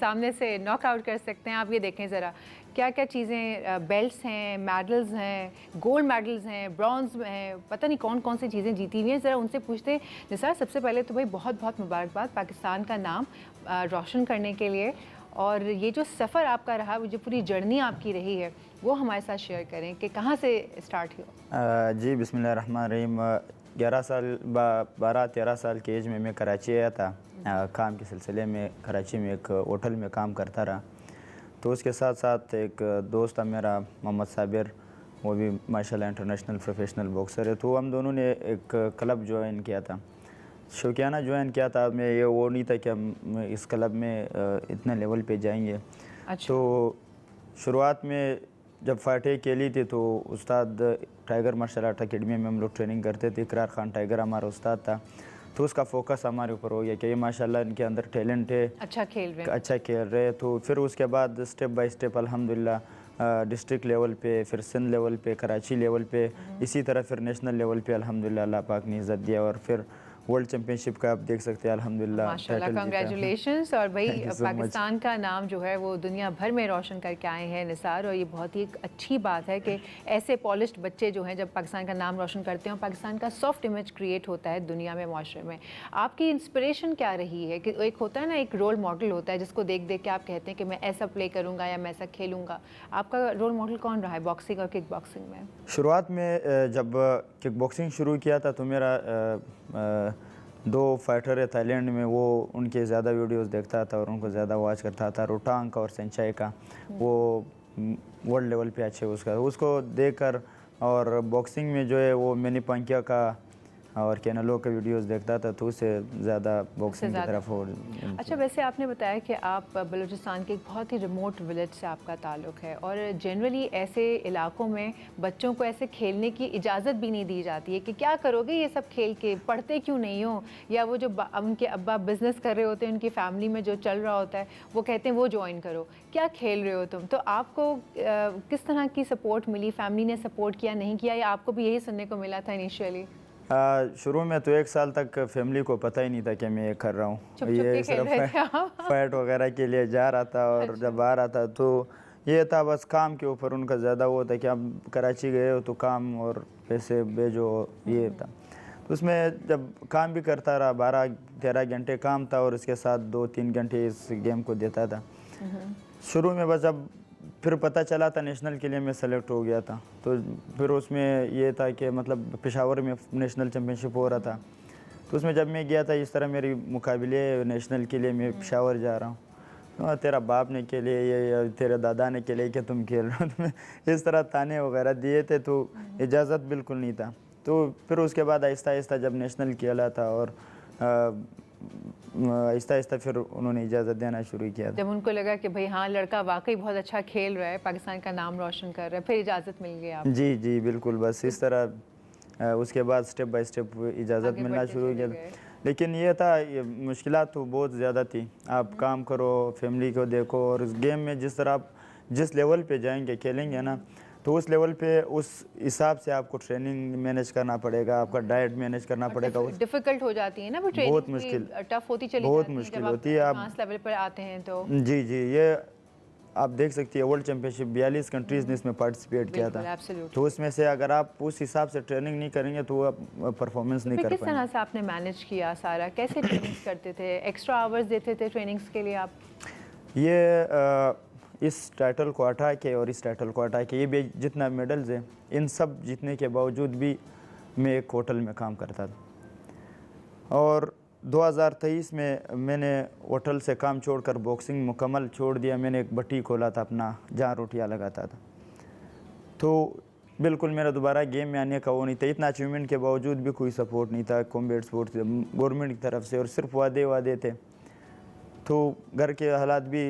सामने से नॉक आउट कर सकते हैं। आप ये देखें ज़रा क्या क्या चीज़ें, बेल्ट्स हैं, मेडल्स हैं, गोल्ड मेडल्स हैं, ब्रॉन्ज हैं, पता नहीं कौन कौन सी चीज़ें जीती हुई हैं। ज़रा उनसे पूछते हैं। निसार, सबसे पहले तो भाई बहुत बहुत मुबारकबाद पाकिस्तान का नाम रोशन करने के लिए, और ये जो सफ़र आपका रहा, वो जो पूरी जर्नी आपकी रही है, वो हमारे साथ शेयर करें कि कहाँ से स्टार्ट हुआ। जी बिस्मिल्लाहिर्रहमानिर्रहीम। 12-13 साल की एज में मैं कराची आया था काम के सिलसिले में। कराची में एक होटल में काम करता रहा, तो उसके साथ साथ एक दोस्त था मेरा मोहम्मद साबिर, वो भी माशाल्लाह इंटरनेशनल प्रोफेशनल बॉक्सर है। तो हम दोनों ने एक क्लब ज्वाइन किया था, शौकियाना ज्वाइन किया था। मैं ये वो नहीं था कि हम इस क्लब में इतने लेवल पे जाएंगे। अच्छा। तो शुरुआत में जब फाइटें खेली थी तो उस्ताद टाइगर मार्शल आर्ट अकेडमी में हम लोग ट्रेनिंग करते थे। इकरार खान टाइगर हमारा उस्ताद था, तो उसका फोकस हमारे ऊपर हो गया कि ये माशाल्लाह इनके अंदर टैलेंट है, अच्छा खेल रहे हैं। अच्छा खेल रहे। तो फिर उसके बाद स्टेप बाय स्टेप अल्हम्दुलिल्लाह डिस्ट्रिक्ट लेवल पे, फिर सिंध लेवल पे, कराची लेवल पे, इसी तरह फिर नेशनल लेवल पे अल्हम्दुलिल्लाह अल्लाह पाक ने इज़्ज़त दिया। और फिर वर्ल्ड चैम्पियनशिप का आप देख सकते हैं अल्हम्दुलिल्लाह माशाल्लाह, टाइटल जीता। कंग्रेचुलेशंस। और भाई Thank you so much. Pakistan का नाम जो है वो दुनिया भर में रोशन करके आए हैं निसार, और ये बहुत ही एक अच्छी बात है कि ऐसे पॉलिश्ड बच्चे जो हैं जब पाकिस्तान का नाम रोशन करते हैं, पाकिस्तान का सॉफ्ट इमेज क्रिएट होता है दुनिया में, माशरे में। आपकी इंस्पिरेशन क्या रही है? कि एक होता है ना, एक रोल मॉडल होता है जिसको देख देख के आप कहते हैं कि मैं ऐसा प्ले करूँगा या मैं ऐसा खेलूँगा। आपका रोल मॉडल कौन रहा है बॉक्सिंग और किक बॉक्सिंग में? शुरुआत में जब किक बॉक्सिंग शुरू किया था तो मेरा 2 फाइटर है थाईलैंड में, वो उनके ज़्यादा वीडियोस देखता था और उनको ज़्यादा वॉच करता था। रोटांग का और सेंचाई का, वो वर्ल्ड लेवल पे अच्छे उसको देखकर, और बॉक्सिंग में जो है वो मैनी पंकिया का और कैनलो के वीडियोस देखता था, तो उससे ज़्यादा बॉक्सिंग की तरफ हो। अच्छा, वैसे आपने बताया कि आप बलूचिस्तान के एक बहुत ही रिमोट विलेज से आपका ताल्लुक़ है, और जनरली ऐसे इलाकों में बच्चों को ऐसे खेलने की इजाज़त भी नहीं दी जाती है कि क्या करोगे ये सब खेल के, पढ़ते क्यों नहीं हो, या वो जो उनके अब्बा बिज़नेस कर रहे होते हैं, उनकी फैमिली में जो चल रहा होता है वो कहते हैं वो ज्वाइन करो, क्या खेल रहे हो तुम। तो आपको किस तरह की सपोर्ट मिली? फैमिली ने सपोर्ट किया, नहीं किया, या आपको भी यही सुनने को मिला था इनिशियली? शुरू में तो 1 साल तक फैमिली को पता ही नहीं था कि मैं ये कर रहा हूँ। ये सिर्फ फाइट वगैरह के लिए जा रहा था, और जब आ रहा था तो ये था बस काम के ऊपर उनका ज़्यादा वो था कि आप कराची गए हो तो काम और पैसे भेजो, ये था। तो उसमें जब काम भी करता रहा, 12-13 घंटे काम था, और इसके साथ 2-3 घंटे इस गेम को देता था। शुरू में बस जब फिर पता चला था नेशनल के लिए मैं सेलेक्ट हो गया था, तो फिर उसमें ये था कि मतलब पेशावर में नेशनल चैम्पियनशिप हो रहा था, तो उसमें जब मैं गया था इस तरह मेरी मुकाबले नेशनल के लिए मैं पेशावर जा रहा हूँ, तो तेरा बाप ने के लिए ये या तेरे दादा ने के लिए कि तुम खेल रहे हो, तुम्हें इस तरह ताने वगैरह दिए थे, तो इजाज़त बिल्कुल नहीं था। तो फिर उसके बाद आहिस्ता आहिस्ता जब नेशनल खेला था, और आहिस्ता आहिस्ता फिर उन्होंने इजाज़त देना शुरू किया। जब उनको लगा कि भाई हाँ लड़का वाकई बहुत अच्छा खेल रहा है, पाकिस्तान का नाम रोशन कर रहा है, फिर इजाज़त मिल गई आपको? जी जी बिल्कुल, बस इस तरह उसके बाद स्टेप बाय स्टेप इजाज़त मिलना शुरू किया। लेकिन ये था, ये मुश्किलात तो बहुत ज़्यादा थी। आप काम करो, फैमिली को देखो, और इस गेम में जिस तरह आप जिस लेवल पे जाएंगे खेलेंगे ना, तो उस लेवल पे उस हिसाब से आपको ट्रेनिंग मैनेज करना पड़ेगा, आपका डाइट मैनेज करना पड़ेगा। डिफिकल्ट हो जाती है ना वो ट्रेनिंग, बहुत मुश्किल, टफ होती चली बहुत जाती है मुश्किल जब होती है। आप लेवल पर आते हैं तो जी जी, ये आप देख सकती है वर्ल्ड चैम्पियनशिप 42 कंट्रीज़ ने इसमें पार्टिसिपेट किया था, तो उसमें से अगर आप उस हिसाब से ट्रेनिंग नहीं करेंगे तो आप परफॉर्मेंस नहीं कर पाएंगे। किस तरह से आपने मैनेज किया सारा, कैसे ट्रेनिंग्स करते थे, एक्स्ट्रा आवर्स देते थे ट्रेनिंग्स के लिए आप? ये इस टाइटल को हटा के और इस टाइटल को हटा के, ये भी जितना मेडल्स है इन सब जीतने के बावजूद भी मैं एक होटल में काम करता था, और 2023 में मैंने होटल से काम छोड़कर बॉक्सिंग मुकम्मल छोड़ दिया। मैंने एक भट्टी खोला था अपना, जहाँ रोटियां लगाता था। तो बिल्कुल मेरा दोबारा गेम में आने का वो नहीं था। इतना अचीवमेंट के बावजूद भी कोई सपोर्ट नहीं था कॉम्बैट स्पोर्ट्स गवर्नमेंट की तरफ से, और सिर्फ वादे थे। तो घर के हालात भी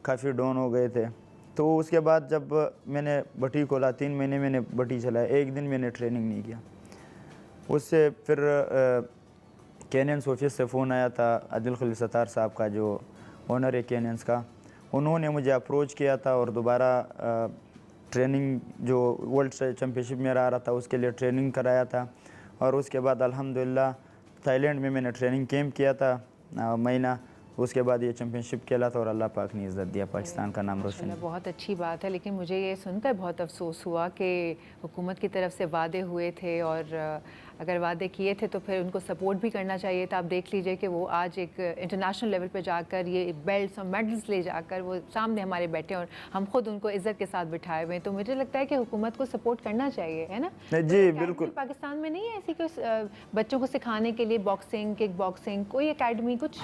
काफ़ी डाउन हो गए थे। तो उसके बाद जब मैंने भट्टी खोला, 3 महीने मैंने भट्टी चलाया, एक दिन मैंने ट्रेनिंग नहीं किया। उससे फिर कैनियंस ऑफिस से फ़ोन आया था, आदिल खलील सत्तार साहब का जो ओनर है कैनियंस का, उन्होंने मुझे अप्रोच किया था और दोबारा ट्रेनिंग जो वर्ल्ड चैम्पियनशिप में आ रहा था उसके लिए ट्रेनिंग कराया था। और उसके बाद अल्हम्दुलिल्लाह थाईलैंड में मैंने ट्रेनिंग कैंप किया था महीना, उसके बाद ये चैम्पियनशिप खेला था और अल्लाह पाक ने इज़्ज़त दिया, पाकिस्तान का नाम रोशन माशाल्लाह, बहुत अच्छी बात है। लेकिन मुझे ये सुनकर बहुत अफसोस हुआ कि हुकूमत की तरफ से वादे हुए थे और अगर वादे किए थे तो फिर उनको सपोर्ट भी करना चाहिए था। आप देख लीजिए कि वो आज एक इंटरनेशनल लेवल पे जाकर ये बेल्ट्स और मेडल्स ले जाकर वो सामने हमारे बैठे और हम खुद उनको इज़्ज़त के साथ बिठाए हुए हैं। तो मुझे लगता है कि हुकूमत को सपोर्ट करना चाहिए, है ना? जी बिल्कुल। पाकिस्तान में नहीं है ऐसी कोई बच्चों को सिखाने के लिए बॉक्सिंग, किक बॉक्सिंग, कोई एकेडमी कुछ?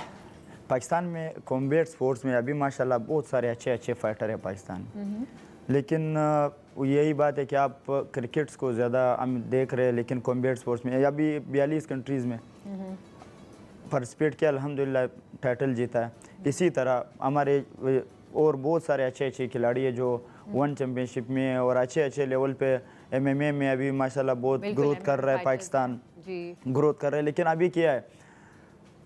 पाकिस्तान में कॉम्बैट स्पोर्ट्स में अभी माशाल्लाह बहुत सारे अच्छे अच्छे फाइटर हैं पाकिस्तान में, लेकिन यही बात है कि आप क्रिकेट्स को ज़्यादा हम देख रहे हैं, लेकिन कॉम्बैट स्पोर्ट्स में अभी 42 कंट्रीज़ में पार्टिसिपेट किया, अल्हम्दुलिल्लाह टाइटल जीता है। इसी तरह हमारे और बहुत सारे अच्छे अच्छे खिलाड़ी हैं जो वन चैम्पियनशिप में और अच्छे अच्छे लेवल पे MMA में अभी माशाल्लाह बहुत ग्रोथ कर रहा है पाकिस्तान, ग्रोथ कर रहा है। लेकिन अभी क्या है,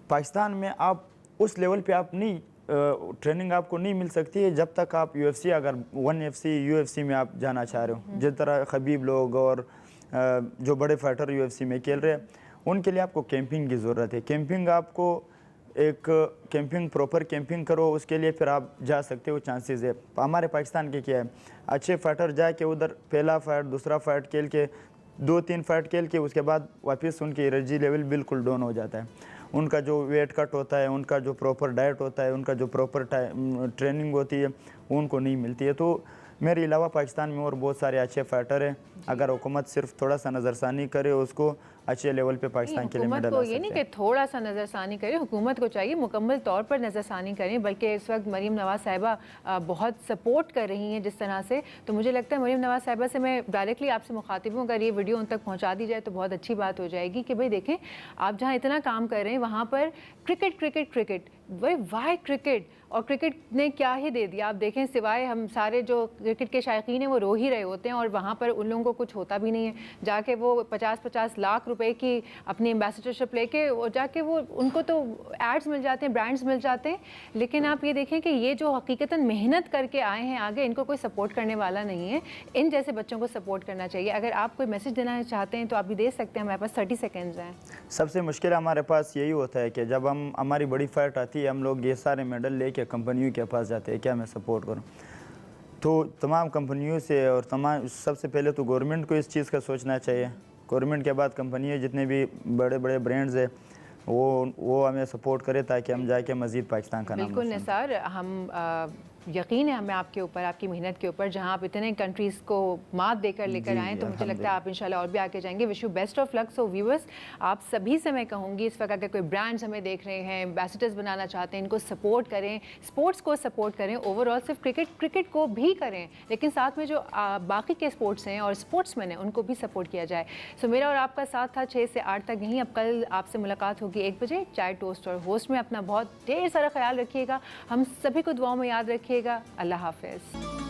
पाकिस्तान में आप उस लेवल पे आप नहीं ट्रेनिंग आपको नहीं मिल सकती है जब तक आप UFC अगर 1FC UFC में आप जाना चाह रहे हो। जिस तरह खबीब लोग और जो बड़े फाइटर UFC में खेल रहे हैं, उनके लिए आपको कैंपिंग की ज़रूरत है। कैंपिंग आपको एक कैंपिंग प्रॉपर कैंपिंग करो, उसके लिए फिर आप जा सकते हो, चांसेस है। हमारे पाकिस्तान के क्या है, अच्छे फाइटर जाके उधर पहला फाइट दूसरा फाइट खेल के 2-3 फाइट खेल के उसके बाद वापस उनकी एनर्जी लेवल बिल्कुल डाउन हो जाता है। उनका जो वेट कट होता है, उनका जो प्रॉपर डाइट होता है, उनका जो प्रॉपर ट्रेनिंग होती है, वो उनको नहीं मिलती है। तो मेरे अलावा पाकिस्तान में और बहुत सारे अच्छे फाइटर हैं। अगर हुकूमत सिर्फ थोड़ा सा नज़रसानी करे, उसको अच्छे लेवल पे पाकिस्तान के लिए मेडल को ये नहीं कि थोड़ा सा नज़रसानी करे, हुकूमत को चाहिए मुकम्मल तौर पर नज़रसानी करें। बल्कि इस वक्त मरीम नवाज़ साहिबा बहुत सपोर्ट कर रही हैं जिस तरह से, तो मुझे लगता है मरीम नवाज़ साहिबा से मैं डायरेक्टली आपसे मुखातिब हूँ, अगर ये वीडियो उन तक पहुँचा दी जाए तो बहुत अच्छी बात हो जाएगी कि भाई देखें, आप जहाँ इतना काम कर रहे हैं वहाँ पर क्रिकेट क्रिकेट क्रिकेट, भाई वाई क्रिकेट, और क्रिकेट ने क्या ही दे दिया। आप देखें, सिवाय हम सारे जो क्रिकेट के शायकीन हैं वो रो ही रहे होते हैं, और वहाँ पर उन लोगों को कुछ होता भी नहीं है। जाके वो 50-50 लाख रुपए की अपनी एम्बेसडरशिप लेके वो जाके वो उनको तो एड्स मिल जाते हैं, ब्रांड्स मिल जाते हैं, लेकिन आप ये देखें कि ये जो हकीकतन मेहनत करके आए हैं आगे, इनको कोई सपोर्ट करने वाला नहीं है। इन जैसे बच्चों को सपोर्ट करना चाहिए। अगर आप कोई मैसेज देना चाहते हैं तो आप भी दे सकते हैं, हमारे पास 30 सेकेंड्स हैं। सबसे मुश्किल हमारे पास यही होता है कि जब हमारी बड़ी फाइट आती है, हम लोग ये सारे मेडल लेके कंपनियों के पास जाते हैं, क्या मैं सपोर्ट करूं? तो तमाम कंपनियों से और तमाम सबसे पहले तो गवर्नमेंट को इस चीज़ का सोचना चाहिए। गवर्नमेंट के बाद कंपनियाँ जितने भी बड़े बड़े ब्रांड्स हैं वो हमें सपोर्ट करे ताकि हम जाके मज़ीद पाकिस्तान का नाम बिल्कुल निसार, हम यकीन है हमें आपके ऊपर, आपकी मेहनत के ऊपर, जहां आप इतने कंट्रीज़ को मात देकर लेकर आए, तो मुझे लगता है आप इंशाल्लाह और भी आगे जाएंगे। Wish you best of luck. So viewers, आप सभी से मैं कहूँगी, इस वक्त अगर कोई ब्रांड्स हमें देख रहे हैं, एम्बेसडर्स बनाना चाहते हैं, इनको सपोर्ट करें, स्पोर्ट्स को सपोर्ट करें। ओवरऑल सिर्फ क्रिकेट को भी करें, लेकिन साथ में जो बाकी के स्पोर्ट्स हैं और स्पोर्ट्समैन हैं उनको भी सपोर्ट किया जाए। सो मेरा और आपका साथ था 6 से 8 तक यहीं। अब कल आपसे मुलाकात होगी 1 बजे चाय टोस्ट और होस्ट में। अपना बहुत ढेर सारा ख्याल रखिएगा, हम सभी को दुआओं में याद रखिएगा। अल्लाह हाफ़िज़।